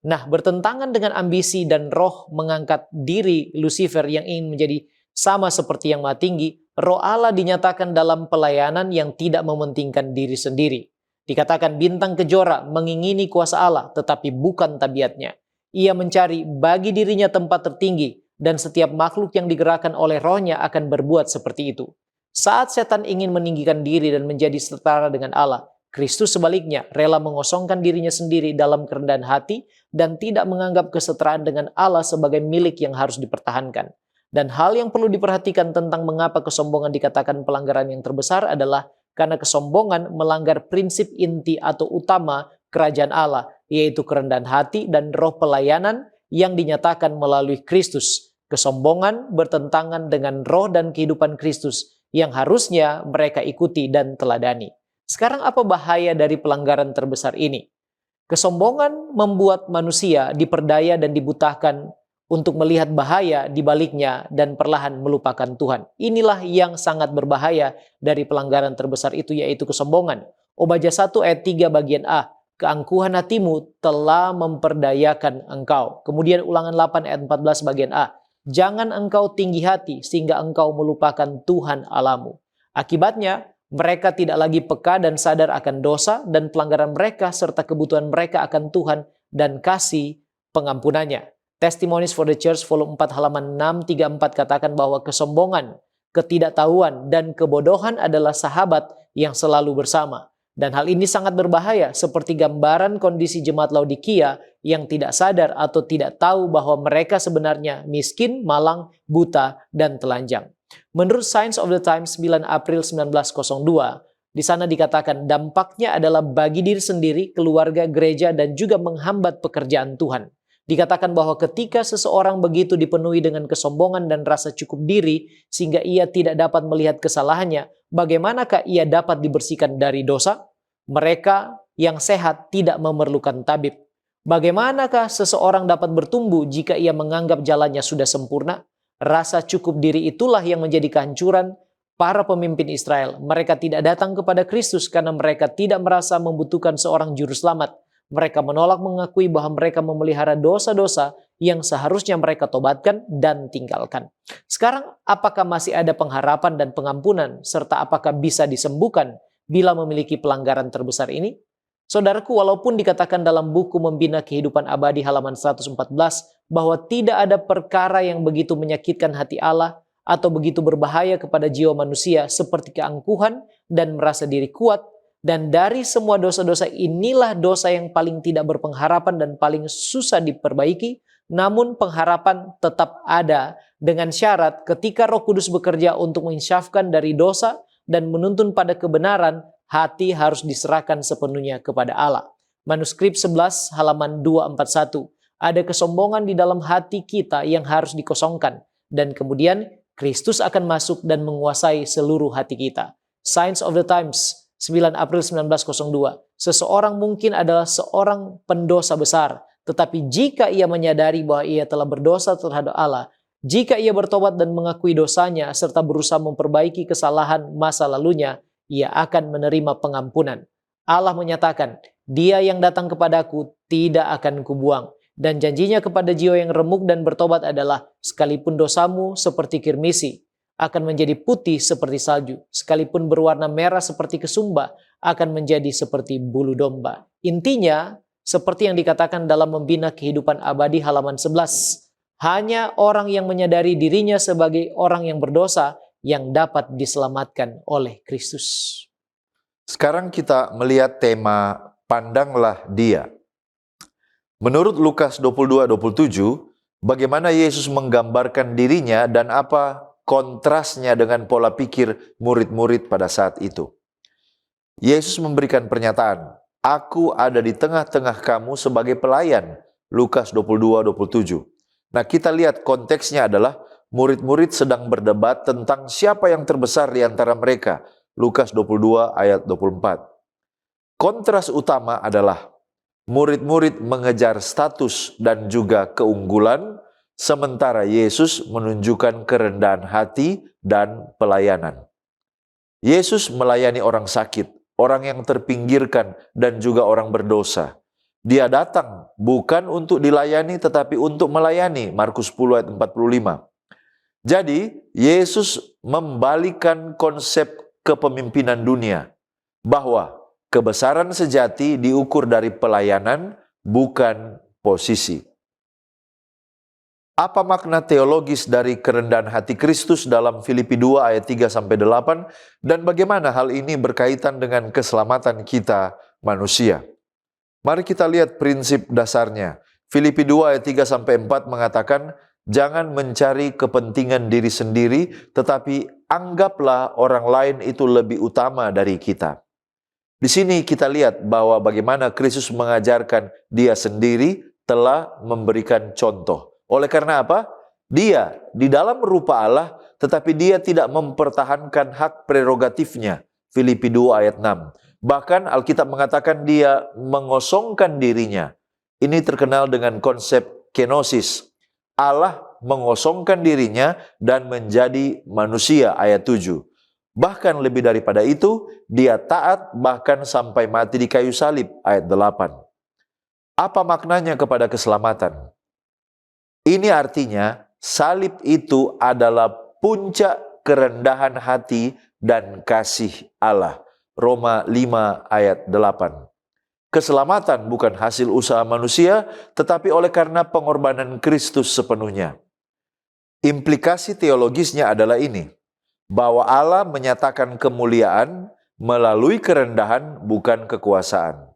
Nah, bertentangan dengan ambisi dan roh mengangkat diri Lucifer yang ingin menjadi sama seperti yang Maha Tinggi, roh Allah dinyatakan dalam pelayanan yang tidak mementingkan diri sendiri. Dikatakan bintang kejora mengingini kuasa Allah, tetapi bukan tabiatnya. Ia mencari bagi dirinya tempat tertinggi, dan setiap makhluk yang digerakkan oleh rohnya akan berbuat seperti itu. Saat setan ingin meninggikan diri dan menjadi setara dengan Allah, Kristus sebaliknya rela mengosongkan dirinya sendiri dalam kerendahan hati dan tidak menganggap kesetaraan dengan Allah sebagai milik yang harus dipertahankan. Dan hal yang perlu diperhatikan tentang mengapa kesombongan dikatakan pelanggaran yang terbesar adalah karena kesombongan melanggar prinsip inti atau utama kerajaan Allah, yaitu kerendahan hati dan roh pelayanan yang dinyatakan melalui Kristus. Kesombongan bertentangan dengan roh dan kehidupan Kristus yang harusnya mereka ikuti dan teladani. Sekarang apa bahaya dari pelanggaran terbesar ini? Kesombongan membuat manusia diperdaya dan dibutahkan untuk melihat bahaya di baliknya dan perlahan melupakan Tuhan. Inilah yang sangat berbahaya dari pelanggaran terbesar itu, yaitu kesombongan. Obadya 1 ayat 3 bagian A. Keangkuhan hatimu telah memperdayakan engkau. Kemudian Ulangan 8 ayat 14 bagian A. Jangan engkau tinggi hati sehingga engkau melupakan Tuhan Allahmu. Akibatnya, mereka tidak lagi peka dan sadar akan dosa dan pelanggaran mereka serta kebutuhan mereka akan Tuhan dan kasih pengampunannya. Testimonies for the Church volume 4 halaman 634 katakan bahwa kesombongan, ketidaktahuan, dan kebodohan adalah sahabat yang selalu bersama. Dan hal ini sangat berbahaya seperti gambaran kondisi jemaat Laodikia yang tidak sadar atau tidak tahu bahwa mereka sebenarnya miskin, malang, buta, dan telanjang. Menurut Signs of the Times 9 April 1902, di sana dikatakan dampaknya adalah bagi diri sendiri, keluarga, gereja, dan juga menghambat pekerjaan Tuhan. Dikatakan bahwa ketika seseorang begitu dipenuhi dengan kesombongan dan rasa cukup diri sehingga ia tidak dapat melihat kesalahannya, bagaimanakah ia dapat dibersihkan dari dosa? Mereka yang sehat tidak memerlukan tabib. Bagaimanakah seseorang dapat bertumbuh jika ia menganggap jalannya sudah sempurna? Rasa cukup diri itulah yang menjadi kehancuran para pemimpin Israel. Mereka tidak datang kepada Kristus karena mereka tidak merasa membutuhkan seorang juru selamat. Mereka menolak mengakui bahwa mereka memelihara dosa-dosa yang seharusnya mereka tobatkan dan tinggalkan. Sekarang, apakah masih ada pengharapan dan pengampunan, serta apakah bisa disembuhkan bila memiliki pelanggaran terbesar ini? Saudaraku, walaupun dikatakan dalam buku Membina Kehidupan Abadi halaman 114 bahwa tidak ada perkara yang begitu menyakitkan hati Allah atau begitu berbahaya kepada jiwa manusia seperti keangkuhan dan merasa diri kuat, Dan dari semua dosa-dosa inilah dosa yang paling tidak berpengharapan dan paling susah diperbaiki, namun pengharapan tetap ada dengan syarat ketika Roh Kudus bekerja untuk mensyafkan dari dosa dan menuntun pada kebenaran, hati harus diserahkan sepenuhnya kepada Allah. Manuskrip 11 halaman 241. Ada kesombongan di dalam hati kita yang harus dikosongkan, dan kemudian Kristus akan masuk dan menguasai seluruh hati kita. Signs of the Times, 9 April 1902. Seseorang mungkin adalah seorang pendosa besar, tetapi jika ia menyadari bahwa ia telah berdosa terhadap Allah, jika ia bertobat dan mengakui dosanya serta berusaha memperbaiki kesalahan masa lalunya, ia akan menerima pengampunan. Allah menyatakan, "Dia yang datang kepadaku tidak akan kubuang." Dan janjinya kepada jiwa yang remuk dan bertobat adalah, sekalipun dosamu seperti kirmisi, akan menjadi putih seperti salju. Sekalipun berwarna merah seperti kesumba, akan menjadi seperti bulu domba. Intinya, seperti yang dikatakan dalam Membina Kehidupan Abadi halaman 11, hanya orang yang menyadari dirinya sebagai orang yang berdosa yang dapat diselamatkan oleh Kristus. Sekarang kita melihat tema pandanglah Dia. Menurut Lukas 22-27, bagaimana Yesus menggambarkan dirinya dan apa kontrasnya dengan pola pikir murid-murid pada saat itu. Yesus memberikan pernyataan, "Aku ada di tengah-tengah kamu sebagai pelayan." Lukas 22-27. Nah, kita lihat konteksnya adalah murid-murid sedang berdebat tentang siapa yang terbesar di antara mereka. Lukas 22 ayat 24. Kontras utama adalah murid-murid mengejar status dan juga keunggulan, sementara Yesus menunjukkan kerendahan hati dan pelayanan. Yesus melayani orang sakit, orang yang terpinggirkan, dan juga orang berdosa. Dia datang bukan untuk dilayani tetapi untuk melayani. Markus 10 ayat 45. Jadi, Yesus membalikkan konsep kepemimpinan dunia, bahwa kebesaran sejati diukur dari pelayanan, bukan posisi. Apa makna teologis dari kerendahan hati Kristus dalam Filipi 2 ayat 3-8 dan bagaimana hal ini berkaitan dengan keselamatan kita manusia? Mari kita lihat prinsip dasarnya. Filipi 2 ayat 3-4 mengatakan, "Jangan mencari kepentingan diri sendiri, tetapi anggaplah orang lain itu lebih utama dari kita." Di sini kita lihat bahwa bagaimana Kristus mengajarkan Dia sendiri telah memberikan contoh. Oleh karena apa? Dia di dalam rupa Allah, tetapi Dia tidak mempertahankan hak prerogatifnya. Filipi 2 ayat 6. Bahkan Alkitab mengatakan Dia mengosongkan dirinya. Ini terkenal dengan konsep kenosis. Allah mengosongkan dirinya dan menjadi manusia, ayat 7. Bahkan lebih daripada itu, Dia taat bahkan sampai mati di kayu salib, ayat 8. Apa maknanya kepada keselamatan? Ini artinya salib itu adalah puncak kerendahan hati dan kasih Allah. Roma 5 ayat 8. Keselamatan bukan hasil usaha manusia, tetapi oleh karena pengorbanan Kristus sepenuhnya. Implikasi teologisnya adalah ini, bahwa Allah menyatakan kemuliaan melalui kerendahan, bukan kekuasaan.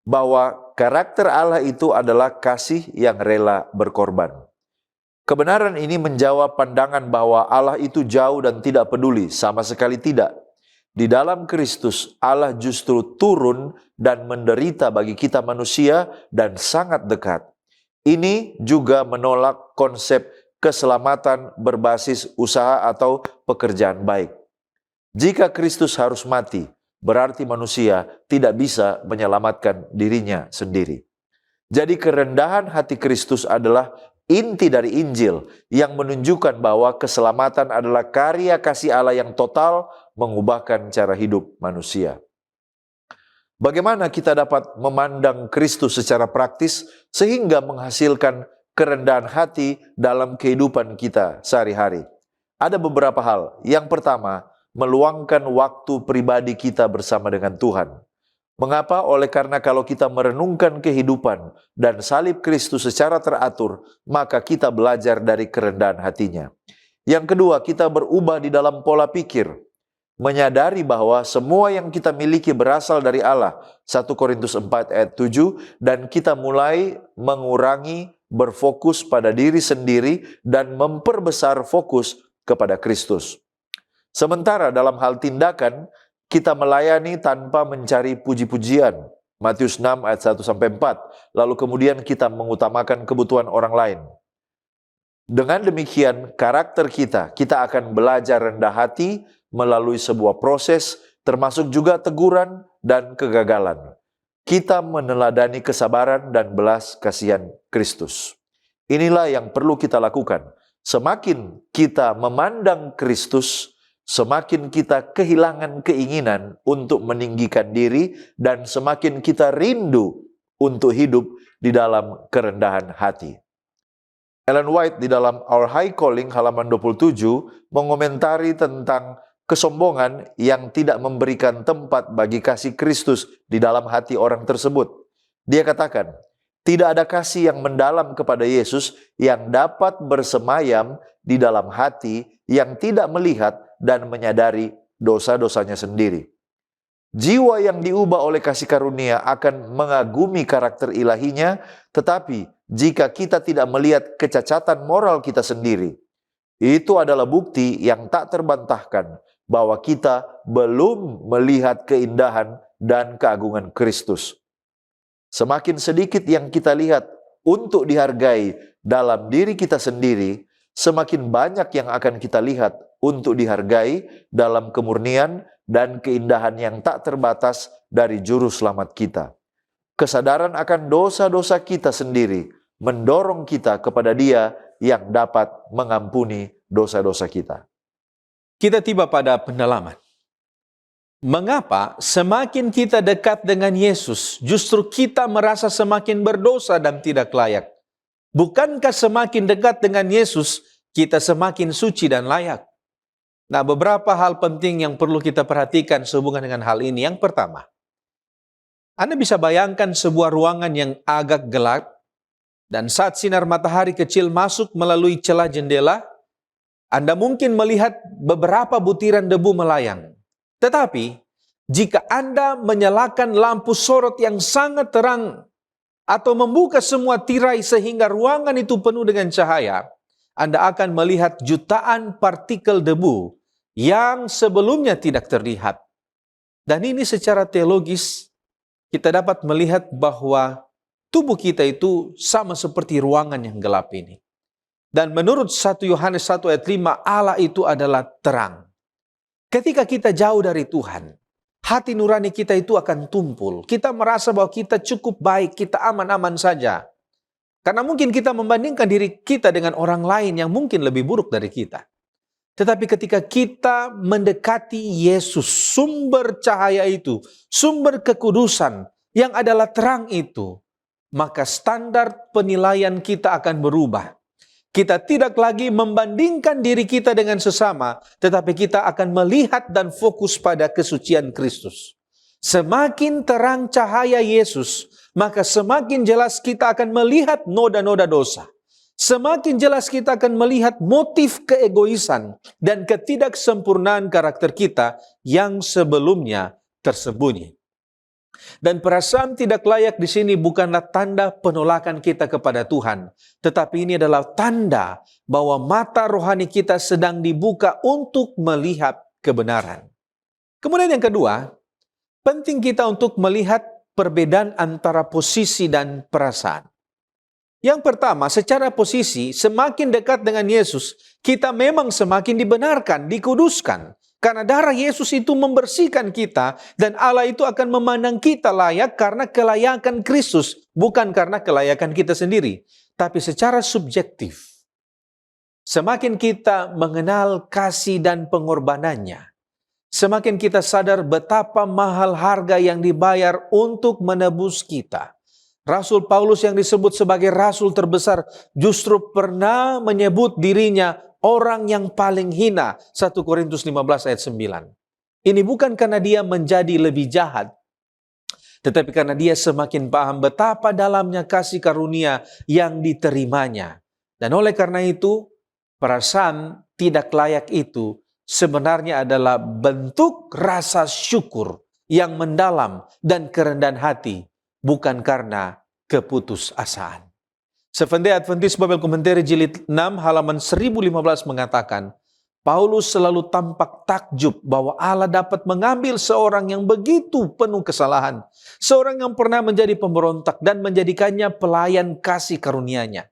Bahwa karakter Allah itu adalah kasih yang rela berkorban. Kebenaran ini menjawab pandangan bahwa Allah itu jauh dan tidak peduli, sama sekali tidak. Di dalam Kristus, Allah justru turun dan menderita bagi kita manusia dan sangat dekat. Ini juga menolak konsep keselamatan berbasis usaha atau pekerjaan baik. Jika Kristus harus mati, berarti manusia tidak bisa menyelamatkan dirinya sendiri. Jadi kerendahan hati Kristus adalah inti dari Injil yang menunjukkan bahwa keselamatan adalah karya kasih Allah yang total mengubahkan cara hidup manusia. Bagaimana kita dapat memandang Kristus secara praktis sehingga menghasilkan kerendahan hati dalam kehidupan kita sehari-hari? Ada beberapa hal. Yang pertama, meluangkan waktu pribadi kita bersama dengan Tuhan. Mengapa? Oleh karena kalau kita merenungkan kehidupan dan salib Kristus secara teratur, maka kita belajar dari kerendahan hatinya. Yang kedua, kita berubah di dalam pola pikir. menyadari bahwa semua yang kita miliki berasal dari Allah, 1 Korintus 4 ayat 7, dan kita mulai mengurangi berfokus pada diri sendiri dan memperbesar fokus kepada Kristus. Sementara dalam hal tindakan, kita melayani tanpa mencari puji-pujian, Matius 6 ayat 1-4, lalu kemudian kita mengutamakan kebutuhan orang lain. Dengan demikian, karakter kita akan belajar rendah hati melalui sebuah proses, termasuk juga teguran dan kegagalan. Kita meneladani kesabaran dan belas kasihan Kristus. Inilah yang perlu kita lakukan. Semakin kita memandang Kristus, semakin kita kehilangan keinginan untuk meninggikan diri, dan semakin kita rindu untuk hidup di dalam kerendahan hati. Ellen White di dalam Our High Calling halaman 27 mengomentari tentang kesombongan yang tidak memberikan tempat bagi kasih Kristus di dalam hati orang tersebut. Dia katakan, tidak ada kasih yang mendalam kepada Yesus yang dapat bersemayam di dalam hati yang tidak melihat dan menyadari dosa-dosanya sendiri. Jiwa yang diubah oleh kasih karunia akan mengagumi karakter ilahinya, tetapi jika kita tidak melihat kecacatan moral kita sendiri, itu adalah bukti yang tak terbantahkan bahwa kita belum melihat keindahan dan keagungan Kristus. Semakin sedikit yang kita lihat untuk dihargai dalam diri kita sendiri, semakin banyak yang akan kita lihat untuk dihargai dalam kemurnian dan keindahan yang tak terbatas dari juru selamat kita. Kesadaran akan dosa-dosa kita sendiri mendorong kita kepada Dia yang dapat mengampuni dosa-dosa kita. Kita tiba pada pendalaman. Mengapa semakin kita dekat dengan Yesus, justru kita merasa semakin berdosa dan tidak layak? Bukankah semakin dekat dengan Yesus, kita semakin suci dan layak? Nah, beberapa hal penting yang perlu kita perhatikan sehubungan dengan hal ini. Yang pertama, Anda bisa bayangkan sebuah ruangan yang agak gelap, dan saat sinar matahari kecil masuk melalui celah jendela, Anda mungkin melihat beberapa butiran debu melayang. Tetapi, jika Anda menyalakan lampu sorot yang sangat terang, atau membuka semua tirai sehingga ruangan itu penuh dengan cahaya, Anda akan melihat jutaan partikel debu yang sebelumnya tidak terlihat. Dan ini secara teologis, kita dapat melihat bahwa tubuh kita itu sama seperti ruangan yang gelap ini. Dan menurut 1 Yohanes 1 ayat 5, Allah itu adalah terang. Ketika kita jauh dari Tuhan, hati nurani kita itu akan tumpul. Kita merasa bahwa kita cukup baik, kita aman-aman saja. Karena mungkin kita membandingkan diri kita dengan orang lain yang mungkin lebih buruk dari kita. Tetapi ketika kita mendekati Yesus, sumber cahaya itu, sumber kekudusan yang adalah terang itu, maka standar penilaian kita akan berubah. Kita tidak lagi membandingkan diri kita dengan sesama, tetapi kita akan melihat dan fokus pada kesucian Kristus. Semakin terang cahaya Yesus, maka semakin jelas kita akan melihat noda-noda dosa. Semakin jelas kita akan melihat motif keegoisan dan ketidaksempurnaan karakter kita yang sebelumnya tersembunyi. Dan perasaan tidak layak di sini bukanlah tanda penolakan kita kepada Tuhan, tetapi ini adalah tanda bahwa mata rohani kita sedang dibuka untuk melihat kebenaran. Kemudian yang kedua, penting kita untuk melihat perbedaan antara posisi dan perasaan. Yang pertama, secara posisi, semakin dekat dengan Yesus, kita memang semakin dibenarkan, dikuduskan. Karena darah Yesus itu membersihkan kita, dan Allah itu akan memandang kita layak karena kelayakan Kristus, bukan karena kelayakan kita sendiri. Tapi secara subjektif, semakin kita mengenal kasih dan pengorbanannya, semakin kita sadar betapa mahal harga yang dibayar untuk menebus kita. Rasul Paulus yang disebut sebagai rasul terbesar justru pernah menyebut dirinya orang yang paling hina. 1 Korintus 15 ayat 9. Ini bukan karena dia menjadi lebih jahat, tetapi karena dia semakin paham betapa dalamnya kasih karunia yang diterimanya. Dan oleh karena itu, perasaan tidak layak itu sebenarnya adalah bentuk rasa syukur yang mendalam dan kerendahan hati, bukan karena keputusasaan. Seventh-day Adventist Bible Commentary jilid 6 halaman 1015 mengatakan, Paulus selalu tampak takjub bahwa Allah dapat mengambil seorang yang begitu penuh kesalahan, seorang yang pernah menjadi pemberontak dan menjadikannya pelayan kasih karunia-Nya.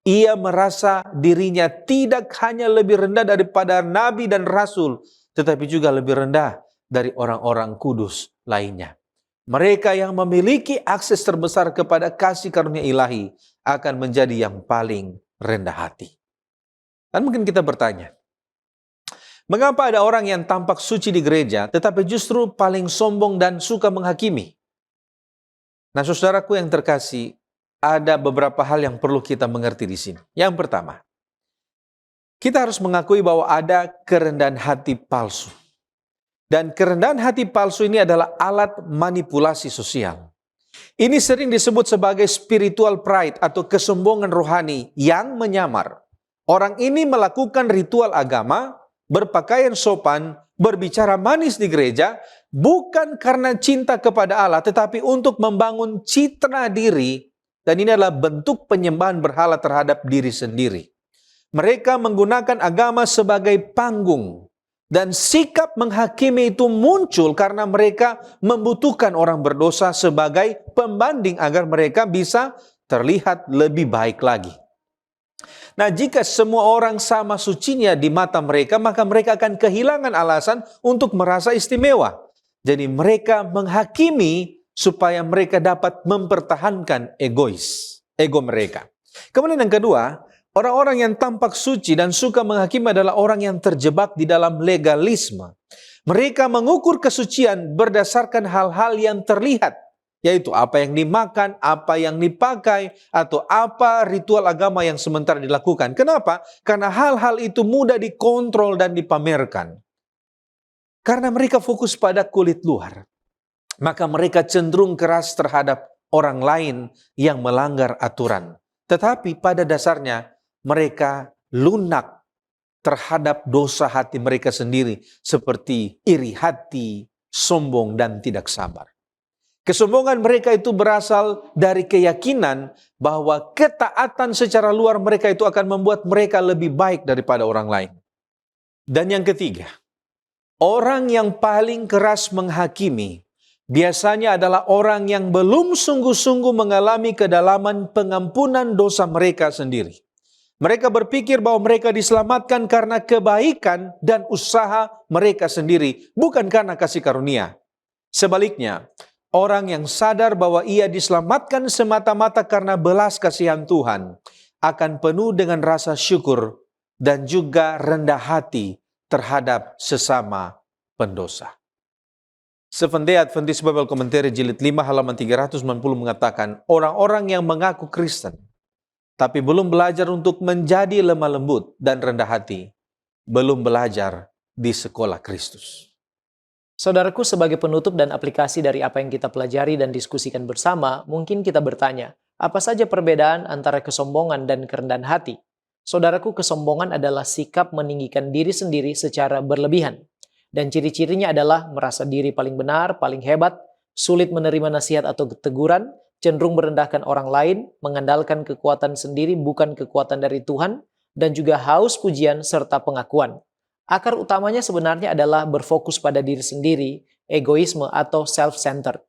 Ia merasa dirinya tidak hanya lebih rendah daripada nabi dan rasul, tetapi juga lebih rendah dari orang-orang kudus lainnya. Mereka yang memiliki akses terbesar kepada kasih karunia ilahi akan menjadi yang paling rendah hati. Dan mungkin kita bertanya, mengapa ada orang yang tampak suci di gereja, tetapi justru paling sombong dan suka menghakimi? Nah, saudaraku yang terkasih, ada beberapa hal yang perlu kita mengerti di sini. Yang pertama, kita harus mengakui bahwa ada kerendahan hati palsu. Dan kerendahan hati palsu ini adalah alat manipulasi sosial. Ini sering disebut sebagai spiritual pride atau kesombongan rohani yang menyamar. Orang ini melakukan ritual agama, berpakaian sopan, berbicara manis di gereja, bukan karena cinta kepada Allah, tetapi untuk membangun citra diri, dan ini adalah bentuk penyembahan berhala terhadap diri sendiri. Mereka menggunakan agama sebagai panggung, dan sikap menghakimi itu muncul karena mereka membutuhkan orang berdosa sebagai pembanding agar mereka bisa terlihat lebih baik lagi. Nah, jika semua orang sama sucinya di mata mereka, maka mereka akan kehilangan alasan untuk merasa istimewa. Jadi mereka menghakimi supaya mereka dapat mempertahankan ego mereka. Kemudian yang kedua, orang-orang yang tampak suci dan suka menghakimi adalah orang yang terjebak di dalam legalisme. Mereka mengukur kesucian berdasarkan hal-hal yang terlihat, yaitu apa yang dimakan, apa yang dipakai, atau apa ritual agama yang sementara dilakukan. Kenapa? Karena hal-hal itu mudah dikontrol dan dipamerkan. Karena mereka fokus pada kulit luar, maka mereka cenderung keras terhadap orang lain yang melanggar aturan. Tetapi pada dasarnya mereka lunak terhadap dosa hati mereka sendiri, seperti iri hati, sombong, dan tidak sabar. Kesombongan mereka itu berasal dari keyakinan bahwa ketaatan secara luar mereka itu akan membuat mereka lebih baik daripada orang lain. Dan yang ketiga, orang yang paling keras menghakimi biasanya adalah orang yang belum sungguh-sungguh mengalami kedalaman pengampunan dosa mereka sendiri. Mereka berpikir bahwa mereka diselamatkan karena kebaikan dan usaha mereka sendiri, bukan karena kasih karunia. Sebaliknya, orang yang sadar bahwa ia diselamatkan semata-mata karena belas kasihan Tuhan akan penuh dengan rasa syukur dan juga rendah hati terhadap sesama pendosa. Seventh-day Adventist Bible Commentary jilid 5 halaman 390 mengatakan, orang-orang yang mengaku Kristen tapi belum belajar untuk menjadi lemah lembut dan rendah hati, belum belajar di sekolah Kristus. Saudaraku, sebagai penutup dan aplikasi dari apa yang kita pelajari dan diskusikan bersama, mungkin kita bertanya, apa saja perbedaan antara kesombongan dan kerendahan hati? Saudaraku, kesombongan adalah sikap meninggikan diri sendiri secara berlebihan. Dan ciri-cirinya adalah merasa diri paling benar, paling hebat, sulit menerima nasihat atau teguran, cenderung merendahkan orang lain, mengandalkan kekuatan sendiri bukan kekuatan dari Tuhan, dan juga haus pujian serta pengakuan. Akar utamanya sebenarnya adalah berfokus pada diri sendiri, egoisme atau self-centered,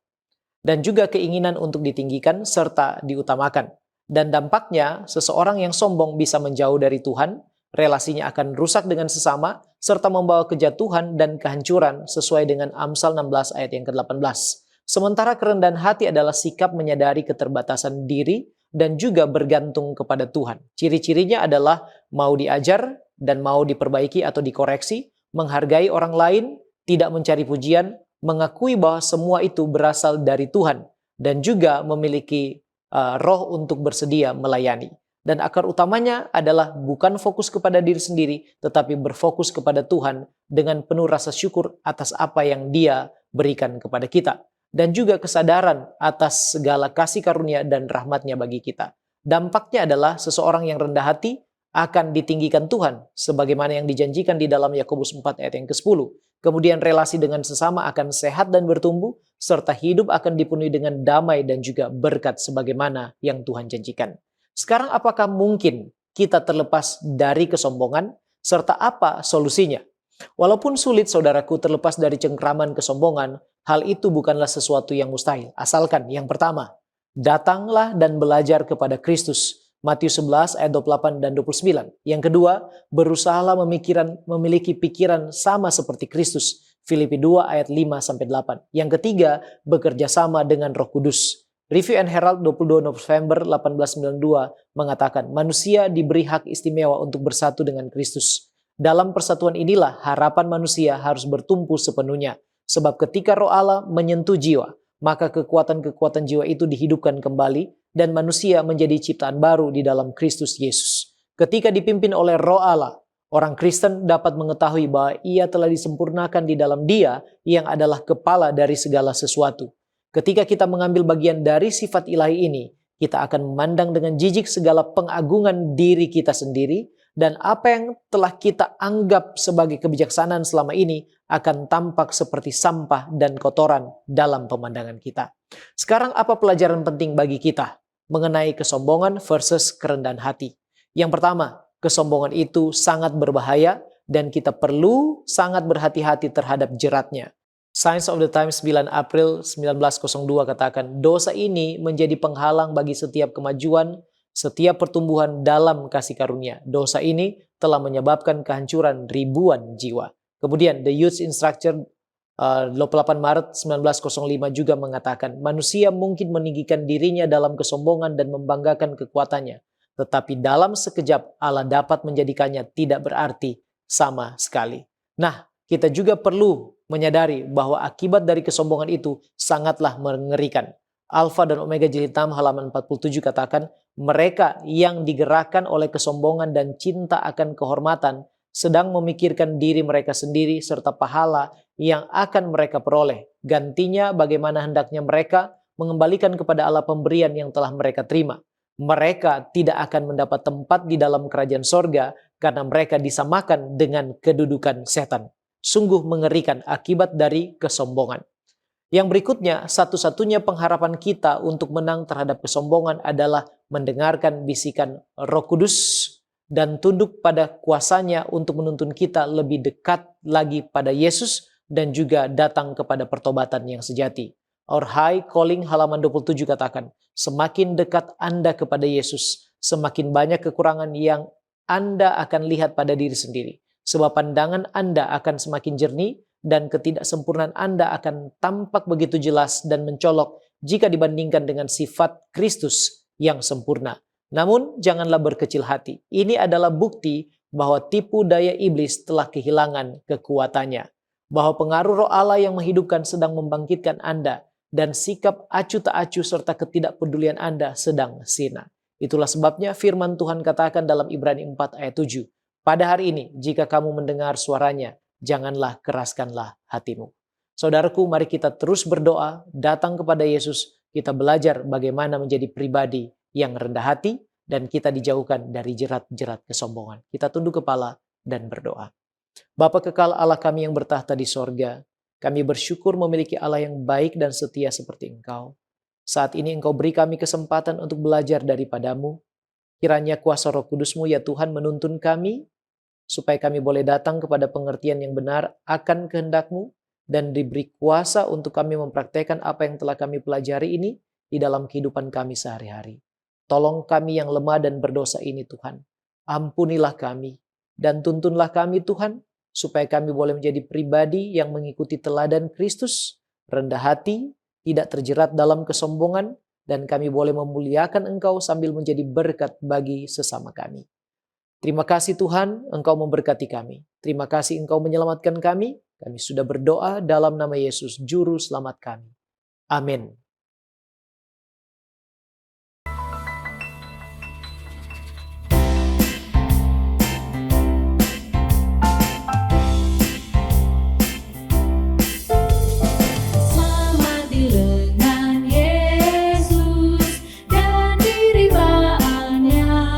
dan juga keinginan untuk ditinggikan serta diutamakan. Dan dampaknya, seseorang yang sombong bisa menjauh dari Tuhan, relasinya akan rusak dengan sesama, serta membawa kejatuhan dan kehancuran sesuai dengan Amsal 16 ayat yang ke-18. Sementara kerendahan hati adalah sikap menyadari keterbatasan diri dan juga bergantung kepada Tuhan. Ciri-cirinya adalah mau diajar dan mau diperbaiki atau dikoreksi, menghargai orang lain, tidak mencari pujian, mengakui bahwa semua itu berasal dari Tuhan, dan juga memiliki roh untuk bersedia melayani. Dan akar utamanya adalah bukan fokus kepada diri sendiri, tetapi berfokus kepada Tuhan dengan penuh rasa syukur atas apa yang Dia berikan kepada kita. Dan juga kesadaran atas segala kasih karunia dan rahmat-Nya bagi kita. Dampaknya adalah seseorang yang rendah hati akan ditinggikan Tuhan sebagaimana yang dijanjikan di dalam Yakobus 4 ayat yang ke-10. Kemudian relasi dengan sesama akan sehat dan bertumbuh, serta hidup akan dipenuhi dengan damai dan juga berkat sebagaimana yang Tuhan janjikan. Sekarang apakah mungkin kita terlepas dari kesombongan, serta apa solusinya? Walaupun sulit saudaraku terlepas dari cengkraman kesombongan, hal itu bukanlah sesuatu yang mustahil. Asalkan yang pertama, datanglah dan belajar kepada Kristus. Matius 11 ayat 28 dan 29. Yang kedua, berusahalah memiliki pikiran sama seperti Kristus. Filipi 2 ayat 5 sampai 8. Yang ketiga, bekerja sama dengan Roh Kudus. Review and Herald 22 November 1892 mengatakan manusia diberi hak istimewa untuk bersatu dengan Kristus. Dalam persatuan inilah harapan manusia harus bertumpu sepenuhnya. Sebab ketika Roh Allah menyentuh jiwa, maka kekuatan-kekuatan jiwa itu dihidupkan kembali dan manusia menjadi ciptaan baru di dalam Kristus Yesus. Ketika dipimpin oleh Roh Allah, orang Kristen dapat mengetahui bahwa ia telah disempurnakan di dalam Dia yang adalah kepala dari segala sesuatu. Ketika kita mengambil bagian dari sifat ilahi ini, kita akan memandang dengan jijik segala pengagungan diri kita sendiri, dan apa yang telah kita anggap sebagai kebijaksanaan selama ini akan tampak seperti sampah dan kotoran dalam pemandangan kita. Sekarang apa pelajaran penting bagi kita mengenai kesombongan versus kerendahan hati? Yang pertama, kesombongan itu sangat berbahaya dan kita perlu sangat berhati-hati terhadap jeratnya. Science of the Times 9 April 1902 katakan, dosa ini menjadi penghalang bagi setiap kemajuan, setiap pertumbuhan dalam kasih karunia. Dosa ini telah menyebabkan kehancuran ribuan jiwa. Kemudian The Youth Instructor 28 Maret 1905 juga mengatakan, manusia mungkin meninggikan dirinya dalam kesombongan dan membanggakan kekuatannya. Tetapi dalam sekejap Allah dapat menjadikannya tidak berarti sama sekali. Nah, kita juga perlu menyadari bahwa akibat dari kesombongan itu sangatlah mengerikan. Alfa dan Omega jilid 6 halaman 47 katakan, mereka yang digerakkan oleh kesombongan dan cinta akan kehormatan sedang memikirkan diri mereka sendiri serta pahala yang akan mereka peroleh. Gantinya bagaimana hendaknya mereka mengembalikan kepada Allah pemberian yang telah mereka terima. Mereka tidak akan mendapat tempat di dalam kerajaan sorga karena mereka disamakan dengan kedudukan setan. Sungguh mengerikan akibat dari kesombongan. Yang berikutnya, satu-satunya pengharapan kita untuk menang terhadap kesombongan adalah mendengarkan bisikan Roh Kudus dan tunduk pada kuasanya untuk menuntun kita lebih dekat lagi pada Yesus dan juga datang kepada pertobatan yang sejati. Our High Calling halaman 27 katakan, semakin dekat Anda kepada Yesus, semakin banyak kekurangan yang Anda akan lihat pada diri sendiri. Sebab pandangan Anda akan semakin jernih dan ketidaksempurnaan Anda akan tampak begitu jelas dan mencolok jika dibandingkan dengan sifat Kristus yang sempurna. Namun janganlah berkecil hati. Ini adalah bukti bahwa tipu daya iblis telah kehilangan kekuatannya. Bahwa pengaruh Roh Allah yang menghidupkan sedang membangkitkan Anda dan sikap acuh tak acuh serta ketidakpedulian Anda sedang sirna. Itulah sebabnya firman Tuhan katakan dalam Ibrani 4 ayat 7. Pada hari ini, jika kamu mendengar suaranya, janganlah keraskanlah hatimu. Saudaraku, mari kita terus berdoa, datang kepada Yesus, kita belajar bagaimana menjadi pribadi yang rendah hati, dan kita dijauhkan dari jerat-jerat kesombongan. Kita tunduk kepala dan berdoa. Bapa kekal Allah kami yang bertahta di sorga, kami bersyukur memiliki Allah yang baik dan setia seperti Engkau. Saat ini Engkau beri kami kesempatan untuk belajar daripadamu. Kiranya kuasa Roh Kudus-Mu ya Tuhan menuntun kami, supaya kami boleh datang kepada pengertian yang benar akan kehendak-Mu dan diberi kuasa untuk kami mempraktekkan apa yang telah kami pelajari ini di dalam kehidupan kami sehari-hari. Tolong kami yang lemah dan berdosa ini Tuhan. Ampunilah kami dan tuntunlah kami Tuhan, supaya kami boleh menjadi pribadi yang mengikuti teladan Kristus, rendah hati, tidak terjerat dalam kesombongan, dan kami boleh memuliakan Engkau sambil menjadi berkat bagi sesama kami. Terima kasih Tuhan, Engkau memberkati kami. Terima kasih Engkau menyelamatkan kami. Kami sudah berdoa dalam nama Yesus, Juru Selamat kami. Amin. Selamat di lengan Yesus dan di ribaannya.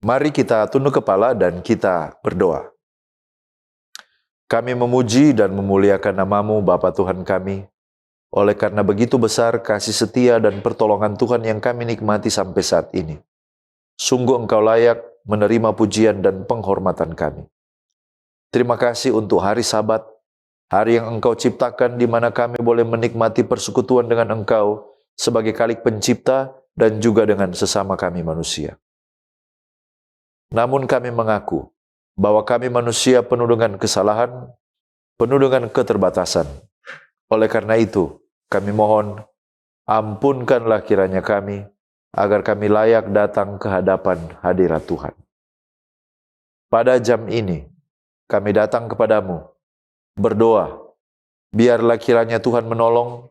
Mari kita tunduk kepala dan kita berdoa. Kami memuji dan memuliakan nama-Mu, Bapa Tuhan kami, oleh karena begitu besar kasih setia dan pertolongan Tuhan yang kami nikmati sampai saat ini. Sungguh Engkau layak menerima pujian dan penghormatan kami. Terima kasih untuk hari Sabat, hari yang Engkau ciptakan di mana kami boleh menikmati persekutuan dengan Engkau sebagai Khalik Pencipta dan juga dengan sesama kami manusia. Namun kami mengaku bahwa kami manusia penuh dengan kesalahan, penuh dengan keterbatasan. Oleh karena itu, kami mohon, ampunkanlah kiranya kami, agar kami layak datang ke hadapan hadirat Tuhan. Pada jam ini, kami datang kepadamu, berdoa, biarlah kiranya Tuhan menolong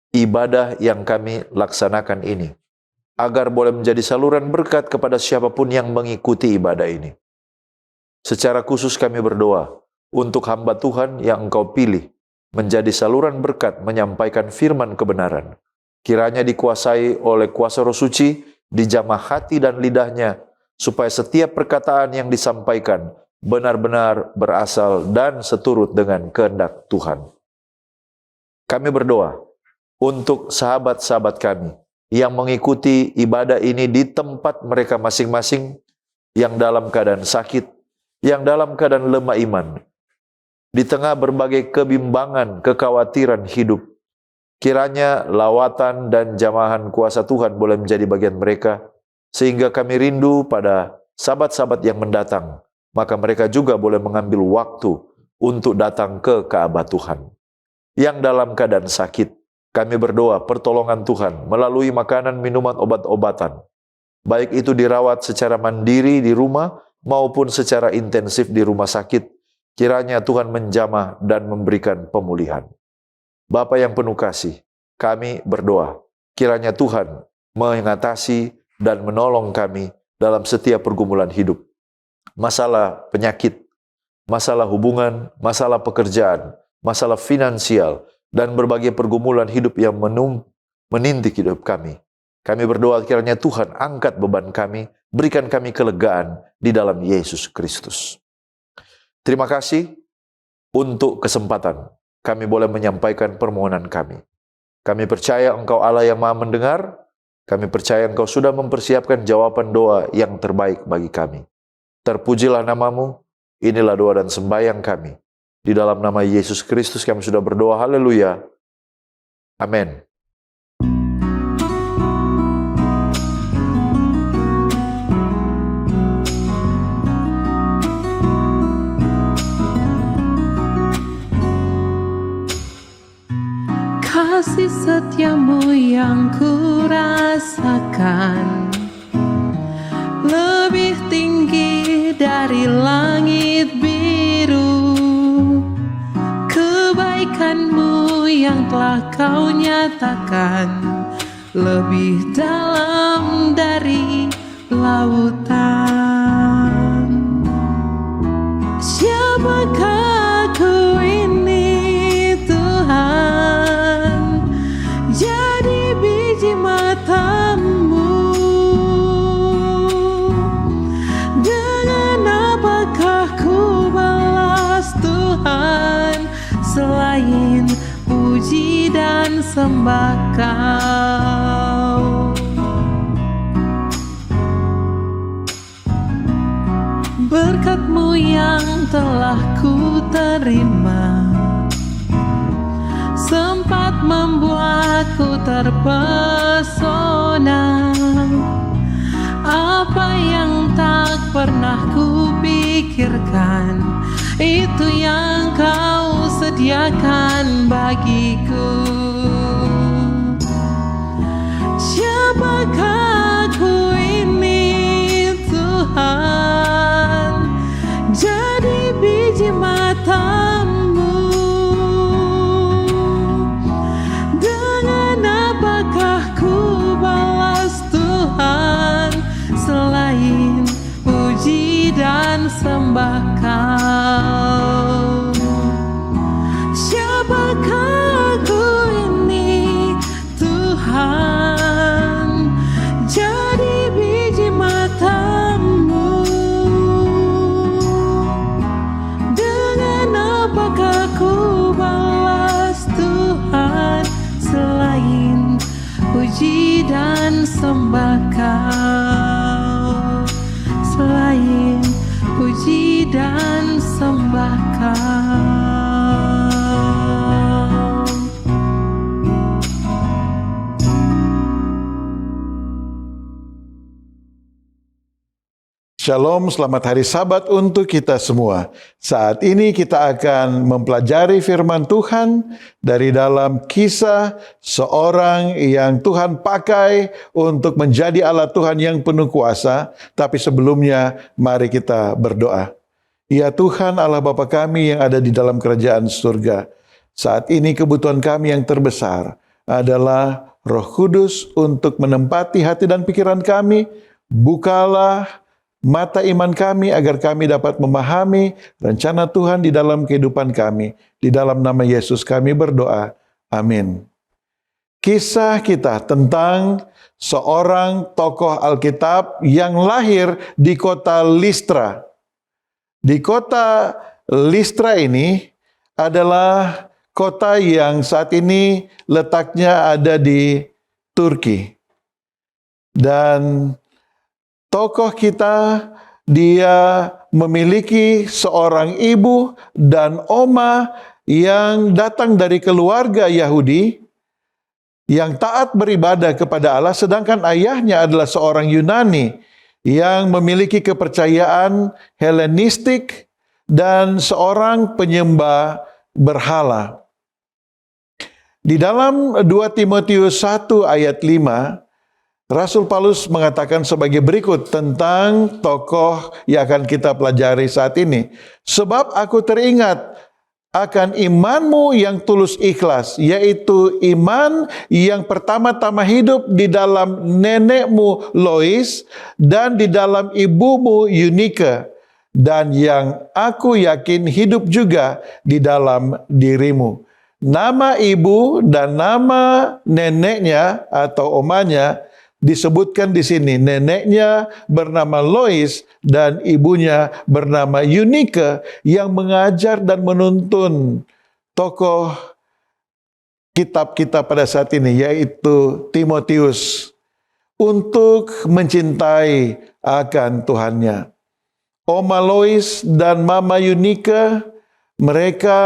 ibadah yang kami laksanakan ini, agar boleh menjadi saluran berkat kepada siapapun yang mengikuti ibadah ini. Secara khusus kami berdoa untuk hamba Tuhan yang Engkau pilih menjadi saluran berkat menyampaikan firman kebenaran. Kiranya dikuasai oleh kuasa Roh Suci, dijamah hati dan lidahnya, supaya setiap perkataan yang disampaikan benar-benar berasal dan seturut dengan kehendak Tuhan. Kami berdoa untuk sahabat-sahabat kami yang mengikuti ibadah ini di tempat mereka masing-masing, yang dalam keadaan sakit, yang dalam keadaan lemah iman, di tengah berbagai kebimbangan, kekhawatiran hidup. Kiranya lawatan dan jamahan kuasa Tuhan boleh menjadi bagian mereka, sehingga kami rindu pada sahabat-sahabat yang mendatang, maka mereka juga boleh mengambil waktu untuk datang ke Ka'bah Tuhan. Yang dalam keadaan sakit, kami berdoa pertolongan Tuhan melalui makanan, minuman, obat-obatan, baik itu dirawat secara mandiri di rumah maupun secara intensif di rumah sakit. Kiranya Tuhan menjamah dan memberikan pemulihan. Bapa yang penuh kasih, kami berdoa, kiranya Tuhan mengatasi dan menolong kami dalam setiap pergumulan hidup. Masalah penyakit, masalah hubungan, masalah pekerjaan, masalah finansial, dan berbagai pergumulan hidup yang menintik hidup kami. Kami berdoa kiranya Tuhan angkat beban kami, berikan kami kelegaan di dalam Yesus Kristus. Terima kasih untuk kesempatan kami boleh menyampaikan permohonan kami. Kami percaya Engkau Allah yang Maha mendengar. Kami percaya Engkau sudah mempersiapkan jawaban doa yang terbaik bagi kami. Terpujilah nama-Mu. Inilah doa dan sembahyang kami. Di dalam nama Yesus Kristus kami sudah berdoa. Haleluya. Amin. Kasih setiamu yang kurasakan lebih tinggi dari langit biru. Kebaikanmu yang telah Kau nyatakan lebih dalam dari lautan. Siapakah Ku ini Tuhan? Jadi biji mata-Mu. Dengan apakah Ku balas Tuhan, selain puji dan sembah Kau? Berkat-Mu yang telah Ku terima sempat membuatku terpesona. Apa yang tak pernah ku pikirkan, itu yang Kau sediakan bagiku. Siapakah Ku ini Tuhan? Jadi biji mata-Mu. Dengan apakah Ku balas Tuhan, selain puji dan sembah Kau? Siapakah Ku ini Tuhan? Jadi biji mata-Mu. Shalom, selamat hari Sabat untuk kita semua. Saat ini kita akan mempelajari firman Tuhan dari dalam kisah seorang yang Tuhan pakai untuk menjadi alat Tuhan yang penuh kuasa. Tapi sebelumnya, mari kita berdoa. Ya Tuhan Allah Bapa kami yang ada di dalam kerajaan surga. Saat ini kebutuhan kami yang terbesar adalah Roh Kudus untuk menempati hati dan pikiran kami. Bukalah mata iman kami agar kami dapat memahami rencana Tuhan di dalam kehidupan kami. Di dalam nama Yesus kami berdoa. Amin. Kisah kita tentang seorang tokoh Alkitab yang lahir di kota Listra. Di kota Listra ini adalah kota yang saat ini letaknya ada di Turki. Dan tokoh kita, dia memiliki seorang ibu dan oma yang datang dari keluarga Yahudi yang taat beribadah kepada Allah, sedangkan ayahnya adalah seorang Yunani yang memiliki kepercayaan Helenistik dan seorang penyembah berhala. Di dalam 2 Timotius 1 ayat 5, Rasul Paulus mengatakan sebagai berikut tentang tokoh yang akan kita pelajari saat ini. Sebab aku teringat akan imanmu yang tulus ikhlas, yaitu iman yang pertama-tama hidup di dalam nenekmu Lois dan di dalam ibumu Eunike, dan yang aku yakin hidup juga di dalam dirimu. Nama ibu dan nama neneknya atau omanya disebutkan di sini. Neneknya bernama Lois dan ibunya bernama Eunike yang mengajar dan menuntun tokoh kitab kita pada saat ini, yaitu Timotius, untuk mencintai akan Tuhannya. Oma Lois dan Mama Eunike, mereka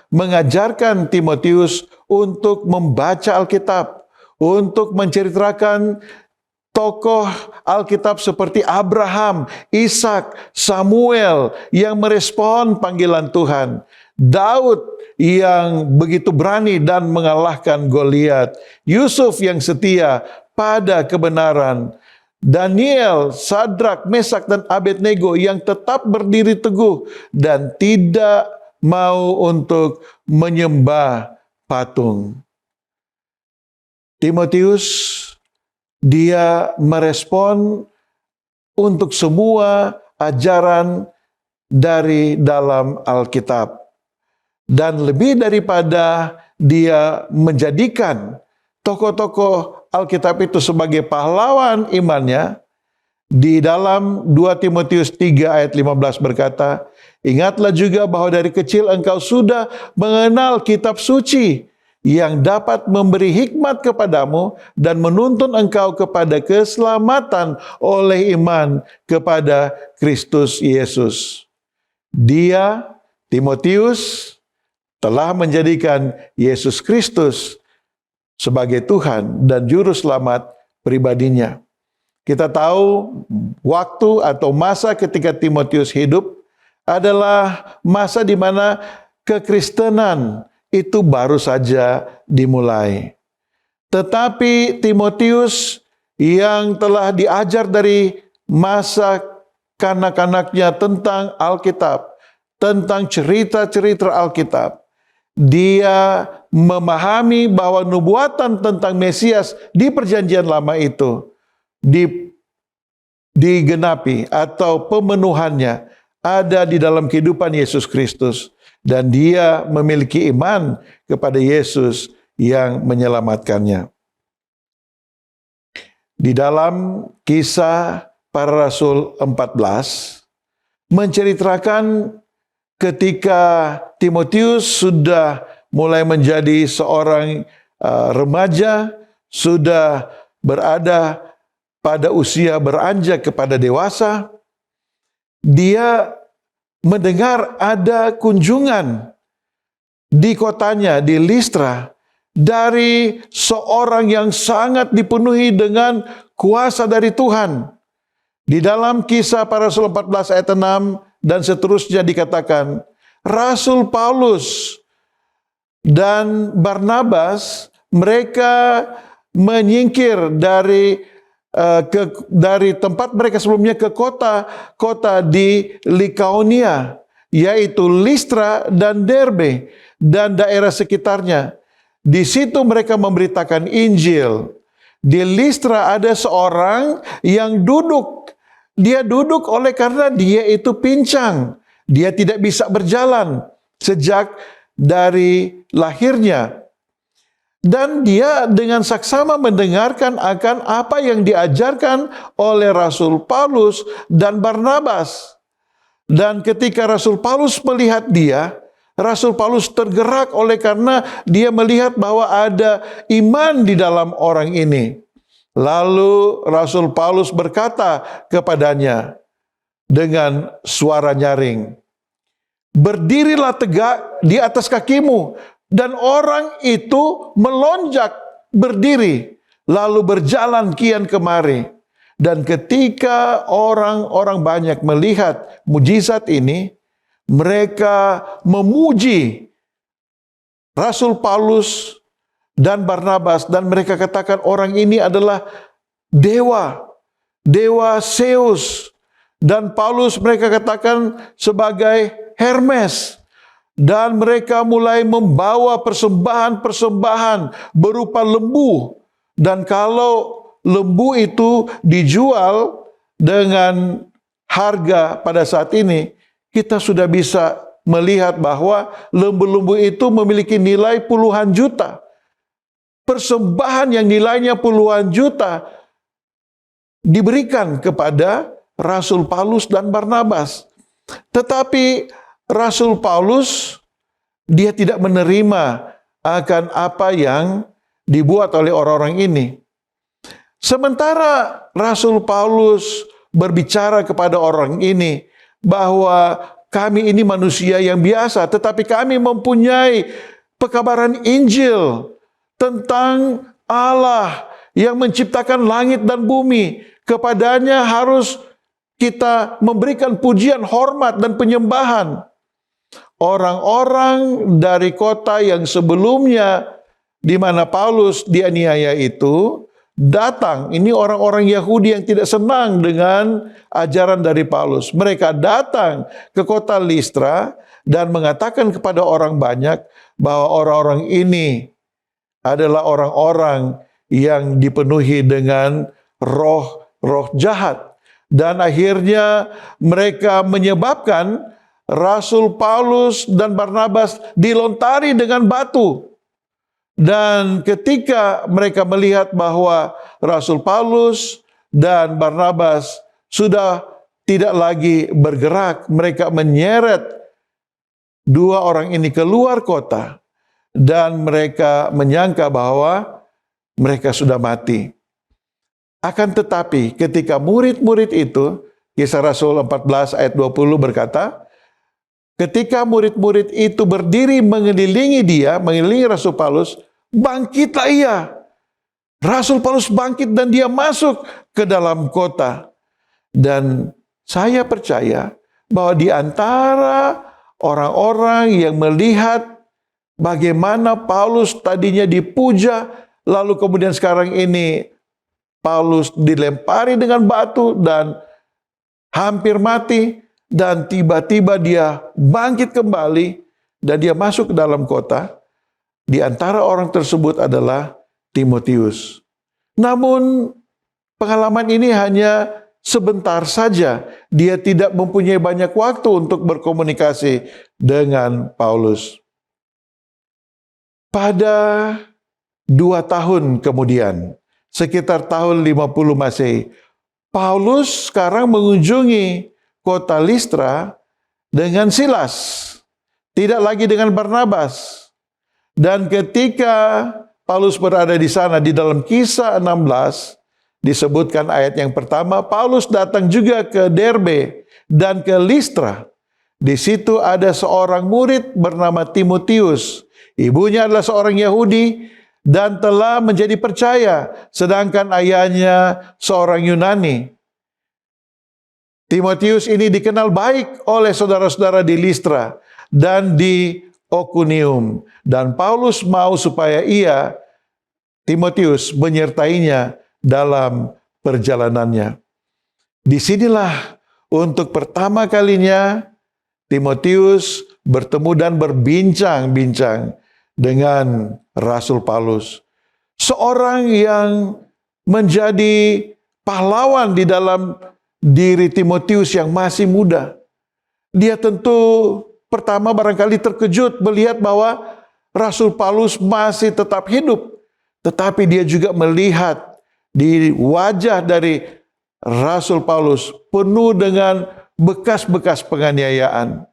mengajarkan Timotius untuk membaca Alkitab, untuk menceritakan tokoh Alkitab seperti Abraham, Ishak, Samuel yang merespon panggilan Tuhan, Daud yang begitu berani dan mengalahkan Goliat, Yusuf yang setia pada kebenaran, Daniel, Sadrak, Mesak, dan Abednego yang tetap berdiri teguh dan tidak mau untuk menyembah patung. Timotius, dia merespon untuk semua ajaran dari dalam Alkitab. Dan lebih daripada dia menjadikan tokoh-tokoh Alkitab itu sebagai pahlawan imannya, di dalam 2 Timotius 3 ayat 15 berkata, ingatlah juga bahwa dari kecil engkau sudah mengenal kitab suci yang dapat memberi hikmat kepadamu dan menuntun engkau kepada keselamatan oleh iman kepada Kristus Yesus. Dia, Timotius, telah menjadikan Yesus Kristus sebagai Tuhan dan Juru Selamat pribadinya. Kita tahu waktu atau masa ketika Timotius hidup adalah masa di mana kekristenan itu baru saja dimulai. Tetapi Timotius yang telah diajar dari masa kanak-kanaknya tentang Alkitab, tentang cerita-cerita Alkitab, dia memahami bahwa nubuatan tentang Mesias di Perjanjian Lama itu digenapi atau pemenuhannya ada di dalam kehidupan Yesus Kristus. Dan dia memiliki iman kepada Yesus yang menyelamatkannya. Di dalam Kisah Para Rasul 14, menceritakan ketika Timotius sudah mulai menjadi seorang remaja, sudah berada pada usia beranjak kepada dewasa, dia mendengar ada kunjungan di kotanya, di Listra, dari seorang yang sangat dipenuhi dengan kuasa dari Tuhan. Di dalam Kisah Para Rasul 14 ayat 6 dan seterusnya dikatakan, Rasul Paulus dan Barnabas mereka menyingkir dari tempat mereka sebelumnya ke kota di Likaonia, yaitu Listra dan Derbe dan daerah sekitarnya. Di situ mereka memberitakan Injil. Di Listra ada seorang yang duduk. Dia duduk oleh karena dia itu pincang. Dia tidak bisa berjalan sejak dari lahirnya. Dan dia dengan saksama mendengarkan akan apa yang diajarkan oleh Rasul Paulus dan Barnabas. Dan ketika Rasul Paulus melihat dia, Rasul Paulus tergerak oleh karena dia melihat bahwa ada iman di dalam orang ini. Lalu Rasul Paulus berkata kepadanya dengan suara nyaring, "Berdirilah tegak di atas kakimu." Dan orang itu melonjak berdiri, lalu berjalan kian kemari. Dan ketika orang-orang banyak melihat mujizat ini, mereka memuji Rasul Paulus dan Barnabas, dan mereka katakan orang ini adalah dewa Zeus. Dan Paulus mereka katakan sebagai Hermes. Dan mereka mulai membawa persembahan-persembahan berupa lembu. Dan kalau lembu itu dijual dengan harga pada saat ini, kita sudah bisa melihat bahwa lembu-lembu itu memiliki nilai puluhan juta. Persembahan yang nilainya puluhan juta diberikan kepada Rasul Paulus dan Barnabas. Tetapi Rasul Paulus, dia tidak menerima akan apa yang dibuat oleh orang-orang ini. Sementara Rasul Paulus berbicara kepada orang ini bahwa kami ini manusia yang biasa, tetapi kami mempunyai pekabaran Injil tentang Allah yang menciptakan langit dan bumi. Kepadanya harus kita memberikan pujian, hormat, dan penyembahan. Orang-orang dari kota yang sebelumnya di mana Paulus dianiaya itu datang. Ini orang-orang Yahudi yang tidak senang dengan ajaran dari Paulus. Mereka datang ke kota Listra dan mengatakan kepada orang banyak bahwa orang-orang ini adalah orang-orang yang dipenuhi dengan roh jahat. Dan akhirnya mereka menyebabkan Rasul Paulus dan Barnabas dilontari dengan batu. Dan ketika mereka melihat bahwa Rasul Paulus dan Barnabas sudah tidak lagi bergerak, mereka menyeret dua orang ini keluar kota. Dan mereka menyangka bahwa mereka sudah mati. Akan tetapi ketika murid-murid itu, Kisah Rasul 14 ayat 20 berkata, ketika murid-murid itu berdiri mengelilingi Rasul Paulus, bangkitlah ia. Rasul Paulus bangkit dan dia masuk ke dalam kota. Dan saya percaya bahwa di antara orang-orang yang melihat bagaimana Paulus tadinya dipuja, lalu kemudian sekarang ini Paulus dilempari dengan batu dan hampir mati, dan tiba-tiba dia bangkit kembali dan dia masuk ke dalam kota. Di antara orang tersebut adalah Timotius. Namun pengalaman ini hanya sebentar saja. Dia tidak mempunyai banyak waktu untuk berkomunikasi dengan Paulus. Pada 2 tahun kemudian, sekitar tahun 50 Masehi, Paulus sekarang mengunjungi kota Listra dengan Silas, tidak lagi dengan Barnabas. Dan ketika Paulus berada di sana, di dalam Kisah 16, disebutkan ayat yang pertama, Paulus datang juga ke Derbe dan ke Listra. Di situ ada seorang murid bernama Timotius. Ibunya adalah seorang Yahudi dan telah menjadi percaya, sedangkan ayahnya seorang Yunani. Timotius ini dikenal baik oleh saudara-saudara di Listra dan di Okunium. Dan Paulus mau supaya Timotius, menyertainya dalam perjalanannya. Disinilah untuk pertama kalinya Timotius bertemu dan berbincang-bincang dengan Rasul Paulus. Seorang yang menjadi pahlawan di dalam diri Timotius yang masih muda. Dia tentu pertama barangkali terkejut melihat bahwa Rasul Paulus masih tetap hidup. Tetapi dia juga melihat di wajah dari Rasul Paulus penuh dengan bekas-bekas penganiayaan.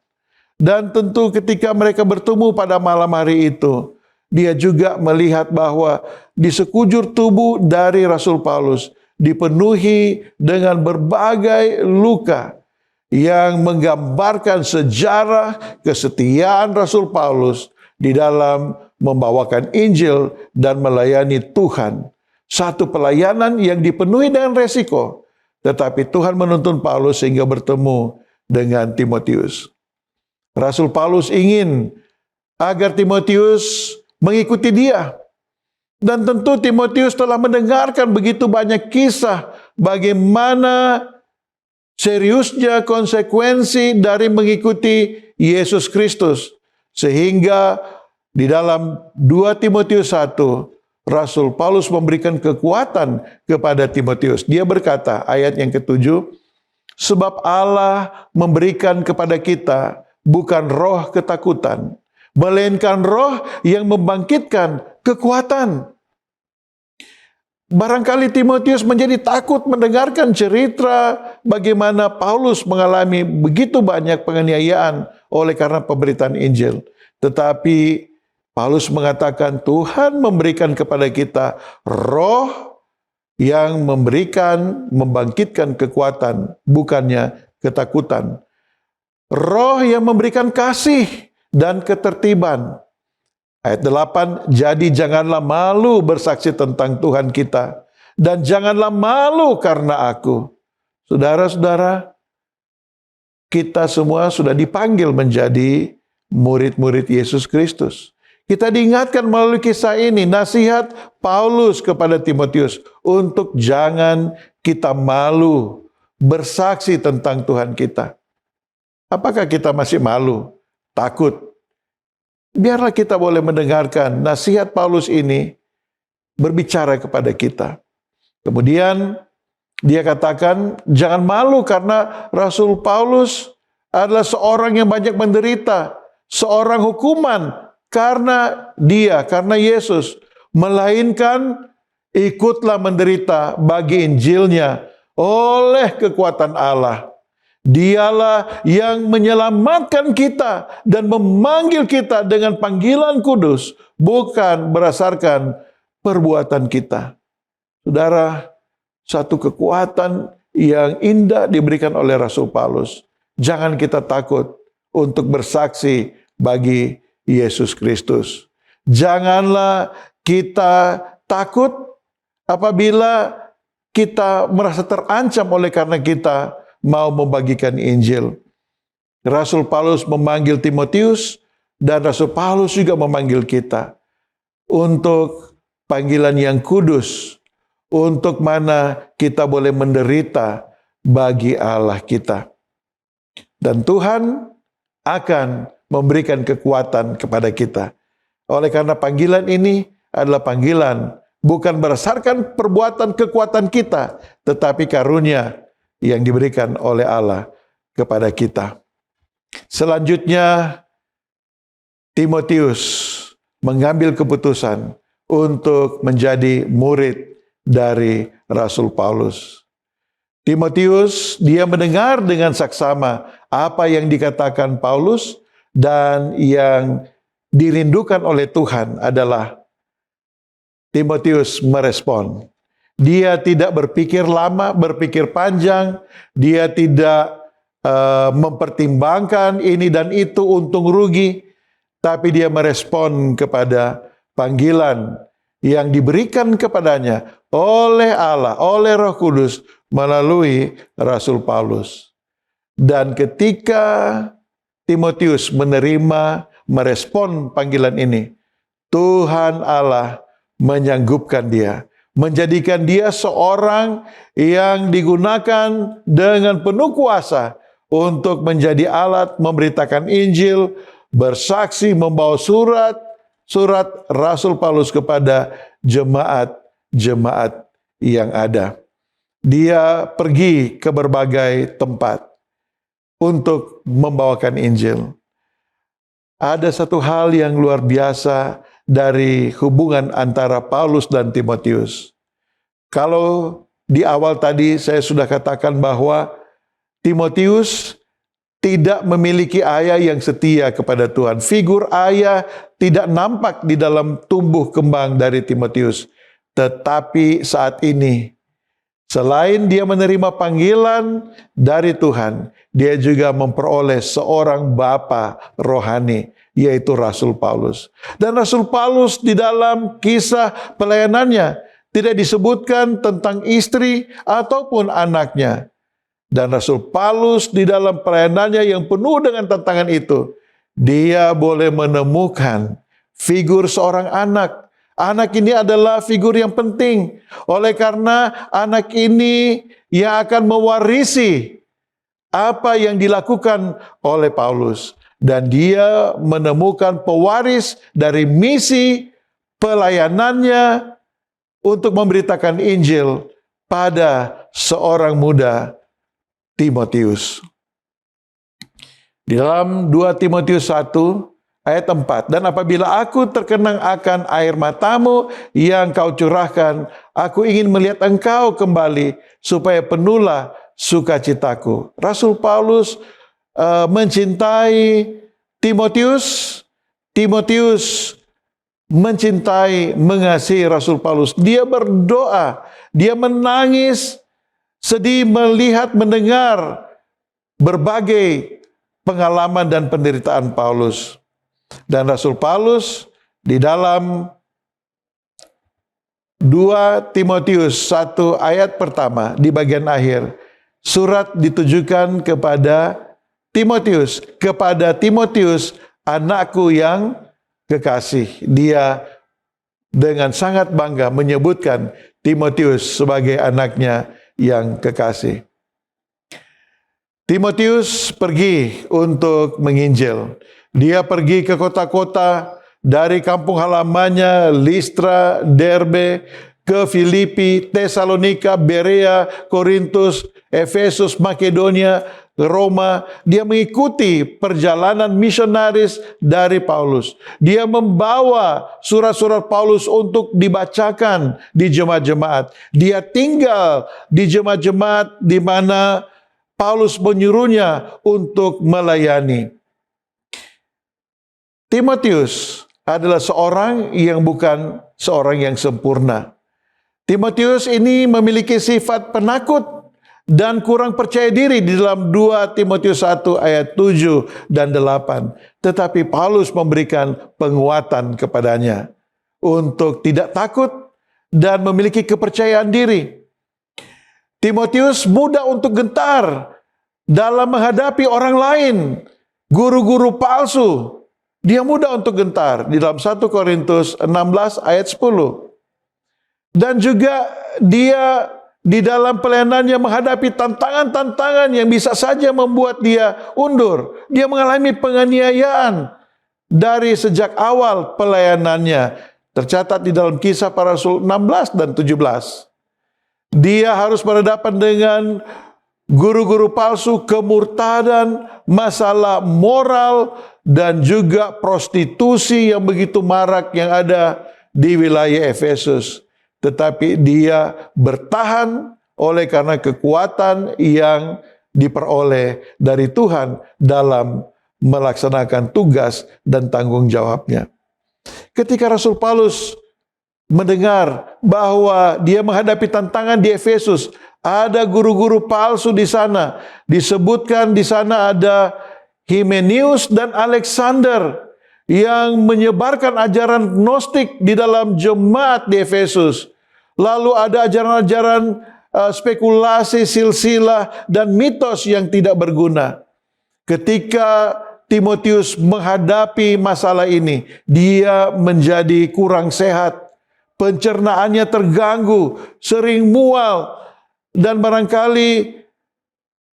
Dan tentu ketika mereka bertemu pada malam hari itu, dia juga melihat bahwa di sekujur tubuh dari Rasul Paulus dipenuhi dengan berbagai luka yang menggambarkan sejarah kesetiaan Rasul Paulus di dalam membawakan Injil dan melayani Tuhan. Satu pelayanan yang dipenuhi dengan resiko, tetapi Tuhan menuntun Paulus sehingga bertemu dengan Timotius. Rasul Paulus ingin agar Timotius mengikuti dia. Dan tentu Timotius telah mendengarkan begitu banyak kisah bagaimana seriusnya konsekuensi dari mengikuti Yesus Kristus. Sehingga di dalam 2 Timotius 1, Rasul Paulus memberikan kekuatan kepada Timotius. Dia berkata, ayat yang ke-7, sebab Allah memberikan kepada kita bukan roh ketakutan, melainkan roh yang membangkitkan kekuatan. Barangkali Timotius menjadi takut mendengarkan cerita bagaimana Paulus mengalami begitu banyak penganiayaan oleh karena pemberitaan Injil. Tetapi Paulus mengatakan Tuhan memberikan kepada kita roh yang membangkitkan kekuatan, bukannya ketakutan. Roh yang memberikan kasih dan ketertiban. Ayat 8, jadi janganlah malu bersaksi tentang Tuhan kita, dan janganlah malu karena aku. Saudara-saudara, kita semua sudah dipanggil menjadi murid-murid Yesus Kristus. Kita diingatkan melalui kisah ini, nasihat Paulus kepada Timotius untuk jangan kita malu bersaksi tentang Tuhan kita. Apakah kita masih malu, takut? Biarlah kita boleh mendengarkan nasihat Paulus ini berbicara kepada kita. Kemudian dia katakan, jangan malu karena Rasul Paulus adalah seorang yang banyak menderita, seorang hukuman karena dia, karena Yesus. Melainkan ikutlah menderita bagi Injilnya oleh kekuatan Allah. Dialah yang menyelamatkan kita dan memanggil kita dengan panggilan kudus, bukan berdasarkan perbuatan kita. Saudara, satu kekuatan yang indah diberikan oleh Rasul Paulus. Jangan kita takut untuk bersaksi bagi Yesus Kristus. Janganlah kita takut apabila kita merasa terancam oleh karena kita mau membagikan Injil. Rasul Paulus memanggil Timotius dan Rasul Paulus juga memanggil kita untuk panggilan yang kudus, untuk mana kita boleh menderita bagi Allah kita. Dan Tuhan akan memberikan kekuatan kepada kita. Oleh karena panggilan ini adalah panggilan bukan berdasarkan perbuatan kekuatan kita, tetapi karunia yang diberikan oleh Allah kepada kita. Selanjutnya, Timotius mengambil keputusan untuk menjadi murid dari Rasul Paulus. Timotius, dia mendengar dengan saksama apa yang dikatakan Paulus, dan yang dirindukan oleh Tuhan adalah Timotius merespon. Dia tidak berpikir lama, berpikir panjang. Dia tidak mempertimbangkan ini dan itu untung rugi. Tapi dia merespon kepada panggilan yang diberikan kepadanya oleh Allah, oleh Roh Kudus melalui Rasul Paulus. Dan ketika Timotius merespon panggilan ini, Tuhan Allah menyanggupkan dia, menjadikan dia seorang yang digunakan dengan penuh kuasa untuk menjadi alat memberitakan Injil, bersaksi, membawa surat Rasul Paulus kepada jemaat-jemaat yang ada. Dia pergi ke berbagai tempat untuk membawakan Injil. Ada satu hal yang luar biasa dari hubungan antara Paulus dan Timotius. Kalau di awal tadi saya sudah katakan bahwa Timotius tidak memiliki ayah yang setia kepada Tuhan. Figur ayah tidak nampak di dalam tumbuh kembang dari Timotius. Tetapi saat ini, selain dia menerima panggilan dari Tuhan, dia juga memperoleh seorang bapa rohani, yaitu Rasul Paulus. Dan Rasul Paulus di dalam kisah pelayanannya tidak disebutkan tentang istri ataupun anaknya. Dan Rasul Paulus di dalam pelayanannya yang penuh dengan tantangan itu, dia boleh menemukan figur seorang anak. Anak ini adalah figur yang penting. Oleh karena anak ini yang akan mewarisi apa yang dilakukan oleh Paulus. Dan dia menemukan pewaris dari misi pelayanannya untuk memberitakan Injil pada seorang muda, Timotius. Di dalam 2 Timotius 1 ayat 4, dan apabila aku terkenang akan air matamu yang kau curahkan, aku ingin melihat engkau kembali supaya penuhlah sukacitaku. Rasul Paulus mencintai Timotius. Timotius mencintai, mengasihi Rasul Paulus. Dia berdoa, dia menangis, sedih melihat, mendengar berbagai pengalaman dan penderitaan Paulus. Dan Rasul Paulus di dalam 2 Timotius 1 ayat pertama di bagian akhir, surat ditujukan kepada Timotius, anakku yang kekasih. Dia dengan sangat bangga menyebutkan Timotius sebagai anaknya yang kekasih. Timotius pergi untuk menginjil. Dia pergi ke kota-kota dari kampung halamannya, Listra, Derbe, ke Filipi, Tesalonika, Berea, Korintus, Efesus, Makedonia, Roma. Dia mengikuti perjalanan misionaris dari Paulus. Dia membawa surat-surat Paulus untuk dibacakan di jemaat-jemaat. Dia tinggal di jemaat-jemaat di mana Paulus menyuruhnya untuk melayani. Timotius adalah seorang yang bukan seorang yang sempurna. Timotius ini memiliki sifat penakut dan kurang percaya diri di dalam 2 Timotius 1 ayat 7 dan 8. Tetapi Paulus memberikan penguatan kepadanya untuk tidak takut dan memiliki kepercayaan diri. Timotius mudah untuk gentar dalam menghadapi orang lain, guru-guru palsu. Dia mudah untuk gentar di dalam 1 Korintus 16 ayat 10. Dan juga dia di dalam pelayanannya menghadapi tantangan-tantangan yang bisa saja membuat dia undur. Dia mengalami penganiayaan dari sejak awal pelayanannya. Tercatat di dalam Kisah Para Rasul 16 dan 17. Dia harus berhadapan dengan guru-guru palsu, kemurtadan, masalah moral, dan juga prostitusi yang begitu marak yang ada di wilayah Efesus. Tetapi dia bertahan oleh karena kekuatan yang diperoleh dari Tuhan dalam melaksanakan tugas dan tanggung jawabnya. Ketika Rasul Paulus mendengar bahwa dia menghadapi tantangan di Efesus, ada guru-guru palsu di sana. Disebutkan di sana ada Himenius dan Alexander yang menyebarkan ajaran Gnostik di dalam jemaat di Efesus. Lalu ada ajaran-ajaran spekulasi, silsilah, dan mitos yang tidak berguna. Ketika Timotius menghadapi masalah ini, dia menjadi kurang sehat, pencernaannya terganggu, sering mual, dan barangkali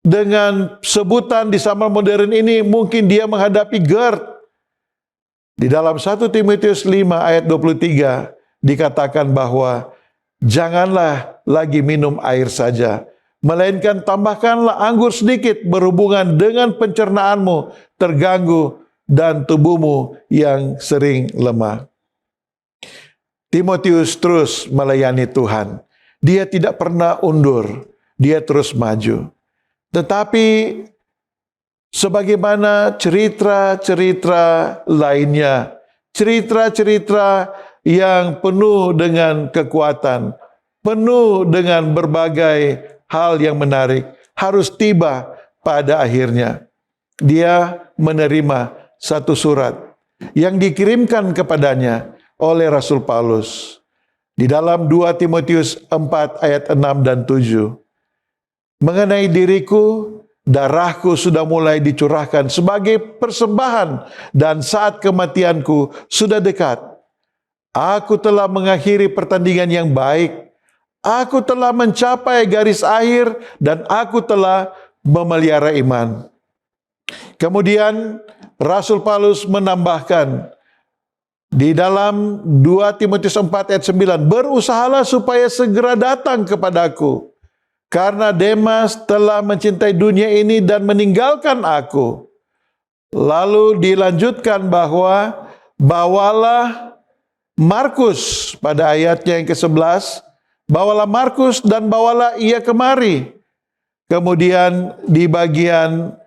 dengan sebutan di zaman modern ini mungkin dia menghadapi GERD. Di dalam 1 Timotius 5 ayat 23 dikatakan bahwa janganlah lagi minum air saja, melainkan tambahkanlah anggur sedikit berhubungan dengan pencernaanmu terganggu dan tubuhmu yang sering lemah. Timotius terus melayani Tuhan. Dia tidak pernah undur, dia terus maju. Tetapi sebagaimana cerita-cerita lainnya, cerita-cerita yang penuh dengan kekuatan, penuh dengan berbagai hal yang menarik, harus tiba pada akhirnya. Dia menerima satu surat yang dikirimkan kepadanya oleh Rasul Paulus. Di dalam 2 Timotius 4 ayat 6 dan 7. Mengenai diriku, darahku sudah mulai dicurahkan sebagai persembahan dan saat kematianku sudah dekat. Aku telah mengakhiri pertandingan yang baik. Aku telah mencapai garis akhir dan aku telah memelihara iman. Kemudian Rasul Paulus menambahkan di dalam 2 Timotius 4 ayat 9, berusahalah supaya segera datang kepadaku, karena Demas telah mencintai dunia ini dan meninggalkan aku. Lalu dilanjutkan bahwa bawalah Markus pada ayatnya yang ke-11, bawalah Markus dan bawalah ia kemari. Kemudian di bagian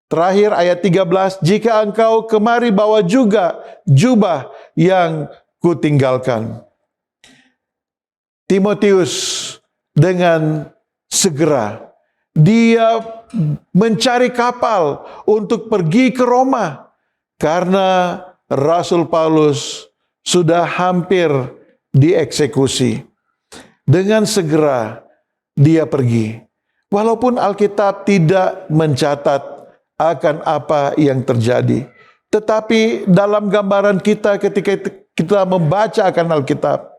terakhir ayat 13, jika engkau kemari bawa juga jubah yang kutinggalkan. Timotius dengan segera dia mencari kapal untuk pergi ke Roma karena Rasul Paulus sudah hampir dieksekusi. Dengan segera dia pergi. Walaupun Alkitab tidak mencatat akan apa yang terjadi. Tetapi dalam gambaran kita ketika kita membaca akan Alkitab,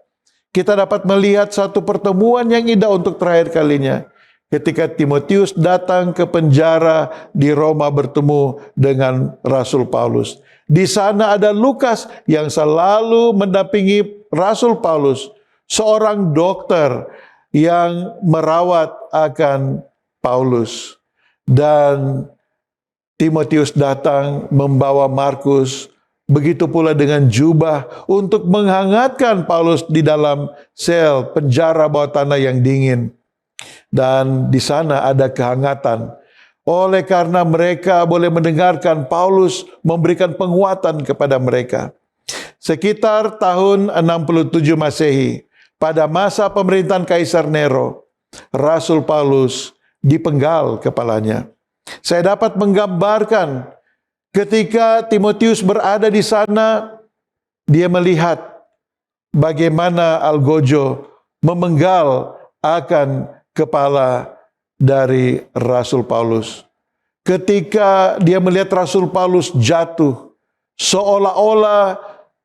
kita dapat melihat satu pertemuan yang indah untuk terakhir kalinya. Ketika Timotius datang ke penjara di Roma bertemu dengan Rasul Paulus. Di sana ada Lukas yang selalu mendampingi Rasul Paulus, seorang dokter yang merawat akan Paulus. Dan Timotius datang membawa Markus, begitu pula dengan jubah untuk menghangatkan Paulus di dalam sel penjara bawah tanah yang dingin. Dan di sana ada kehangatan. Oleh karena mereka boleh mendengarkan Paulus memberikan penguatan kepada mereka. Sekitar tahun 67 Masehi, pada masa pemerintahan Kaisar Nero, Rasul Paulus dipenggal kepalanya. Saya dapat menggambarkan ketika Timotius berada di sana, dia melihat bagaimana algojo memenggal akan kepala dari Rasul Paulus. Ketika dia melihat Rasul Paulus jatuh, seolah-olah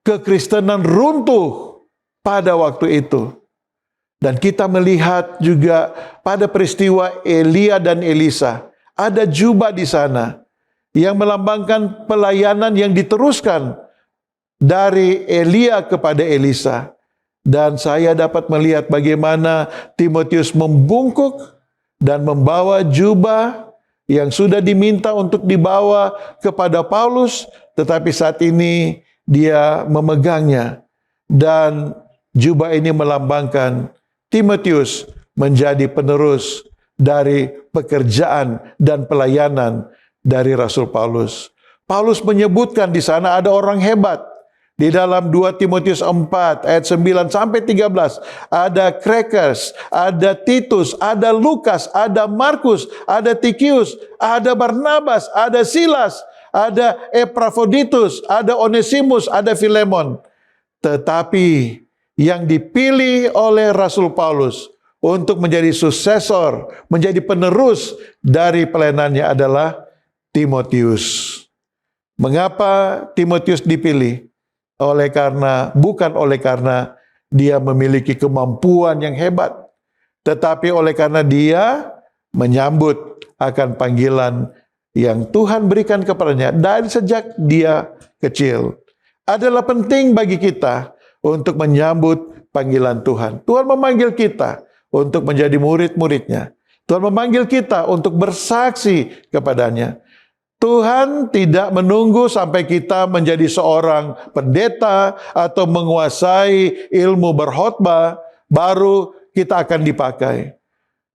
kekristenan runtuh pada waktu itu. Dan kita melihat juga pada peristiwa Elia dan Elisa, ada jubah di sana yang melambangkan pelayanan yang diteruskan dari Elia kepada Elisa. Dan saya dapat melihat bagaimana Timotius membungkuk dan membawa jubah yang sudah diminta untuk dibawa kepada Paulus, tetapi saat ini dia memegangnya. Dan jubah ini melambangkan Timotius menjadi penerus dari pekerjaan dan pelayanan dari Rasul Paulus. Paulus menyebutkan di sana ada orang hebat. Di dalam 2 Timotius 4 ayat 9 sampai 13 ada Krekes, ada Titus, ada Lukas, ada Markus, ada Tikius, ada Barnabas, ada Silas, ada Epafroditus, ada Onesimus, ada Filemon. Tetapi yang dipilih oleh Rasul Paulus untuk menjadi suksesor, menjadi penerus dari pelayanannya adalah Timotius. Mengapa Timotius dipilih? Bukan oleh karena dia memiliki kemampuan yang hebat, tetapi oleh karena dia menyambut akan panggilan yang Tuhan berikan kepadanya dari sejak dia kecil. Adalah penting bagi kita untuk menyambut panggilan Tuhan. Tuhan memanggil kita untuk menjadi murid-muridnya. Tuhan memanggil kita untuk bersaksi kepadanya. Tuhan tidak menunggu sampai kita menjadi seorang pendeta atau menguasai ilmu berkhotbah, baru kita akan dipakai.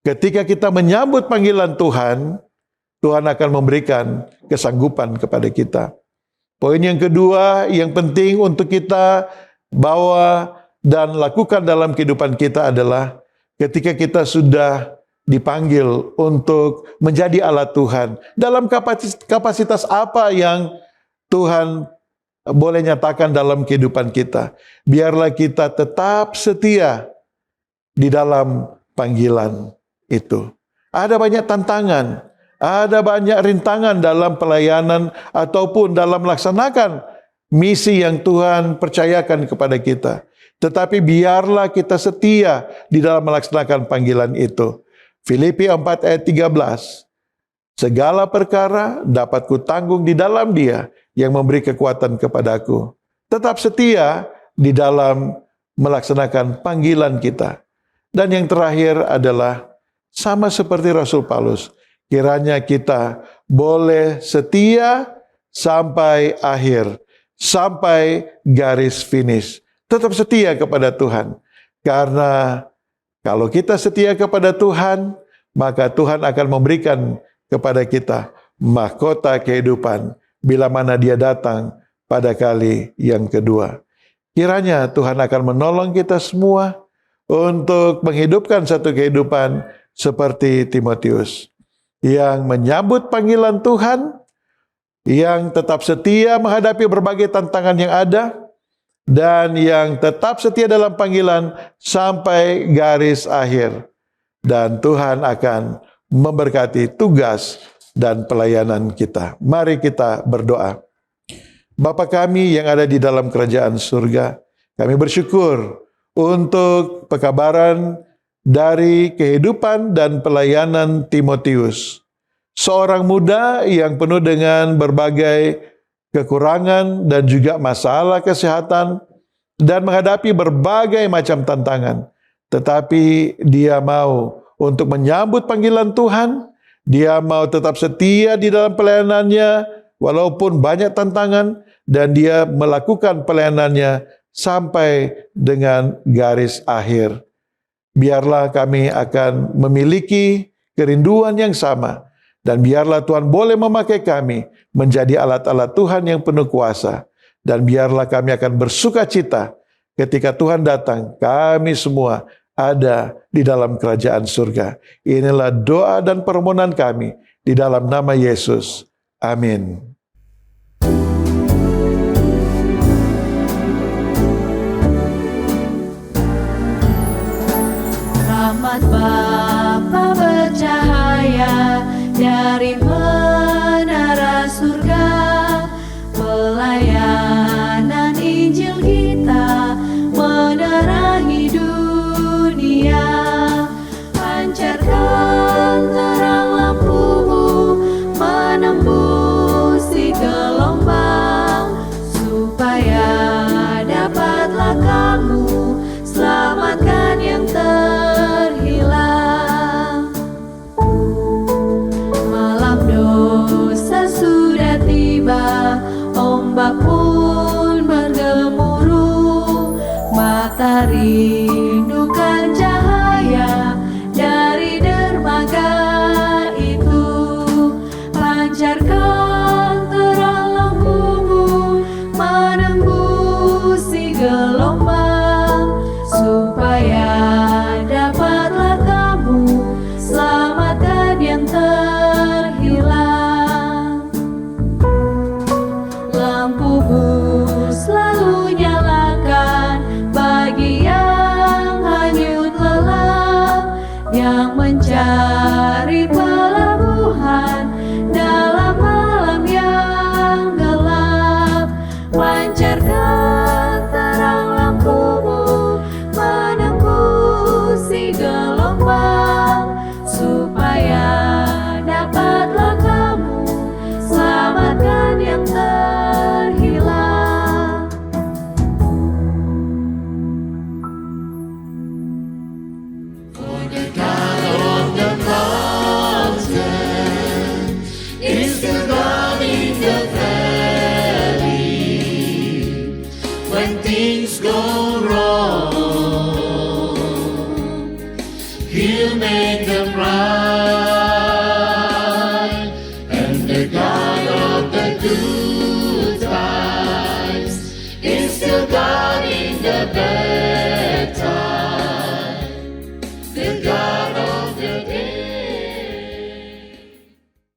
Ketika kita menyambut panggilan Tuhan, Tuhan akan memberikan kesanggupan kepada kita. Poin yang kedua yang penting untuk kita bawa dan lakukan dalam kehidupan kita adalah ketika kita sudah dipanggil untuk menjadi alat Tuhan. Dalam kapasitas apa yang Tuhan boleh nyatakan dalam kehidupan kita. Biarlah kita tetap setia di dalam panggilan itu. Ada banyak tantangan, ada banyak rintangan dalam pelayanan ataupun dalam melaksanakan misi yang Tuhan percayakan kepada kita. Tetapi biarlah kita setia di dalam melaksanakan panggilan itu. Filipi 4 ayat 13. Segala perkara dapat kutanggung di dalam Dia yang memberi kekuatan kepadaku. Tetap setia di dalam melaksanakan panggilan kita. Dan yang terakhir adalah sama seperti Rasul Paulus. Kiranya kita boleh setia sampai akhir, sampai garis finish. Tetap setia kepada Tuhan. Karena kalau kita setia kepada Tuhan, maka Tuhan akan memberikan kepada kita mahkota kehidupan bila mana Dia datang pada kali yang kedua. Kiranya Tuhan akan menolong kita semua untuk menghidupkan satu kehidupan seperti Timotius yang menyambut panggilan Tuhan, yang tetap setia menghadapi berbagai tantangan yang ada, dan yang tetap setia dalam panggilan sampai garis akhir. Dan Tuhan akan memberkati tugas dan pelayanan kita. Mari kita berdoa. Bapa kami yang ada di dalam kerajaan surga, kami bersyukur untuk pekabaran dari kehidupan dan pelayanan Timotius. Seorang muda yang penuh dengan berbagai kekurangan dan juga masalah kesehatan dan menghadapi berbagai macam tantangan. Tetapi dia mau untuk menyambut panggilan Tuhan, dia mau tetap setia di dalam pelayanannya walaupun banyak tantangan dan dia melakukan pelayanannya sampai dengan garis akhir. Biarlah kami akan memiliki kerinduan yang sama. Dan biarlah Tuhan boleh memakai kami menjadi alat-alat Tuhan yang penuh kuasa. Dan biarlah kami akan bersuka cita ketika Tuhan datang. Kami semua ada di dalam kerajaan surga. Inilah doa dan permohonan kami di dalam nama Yesus. Amin. Rahmat Bapa bercahaya dari menara surga, pelayanan Injil kita menerangi dunia. Pancarkan terang lampumu menembusi gelombang, supaya dapatlah kamu selamatkan yang terhilang. Sudah tiba, ombak pun bergemuruh, matahari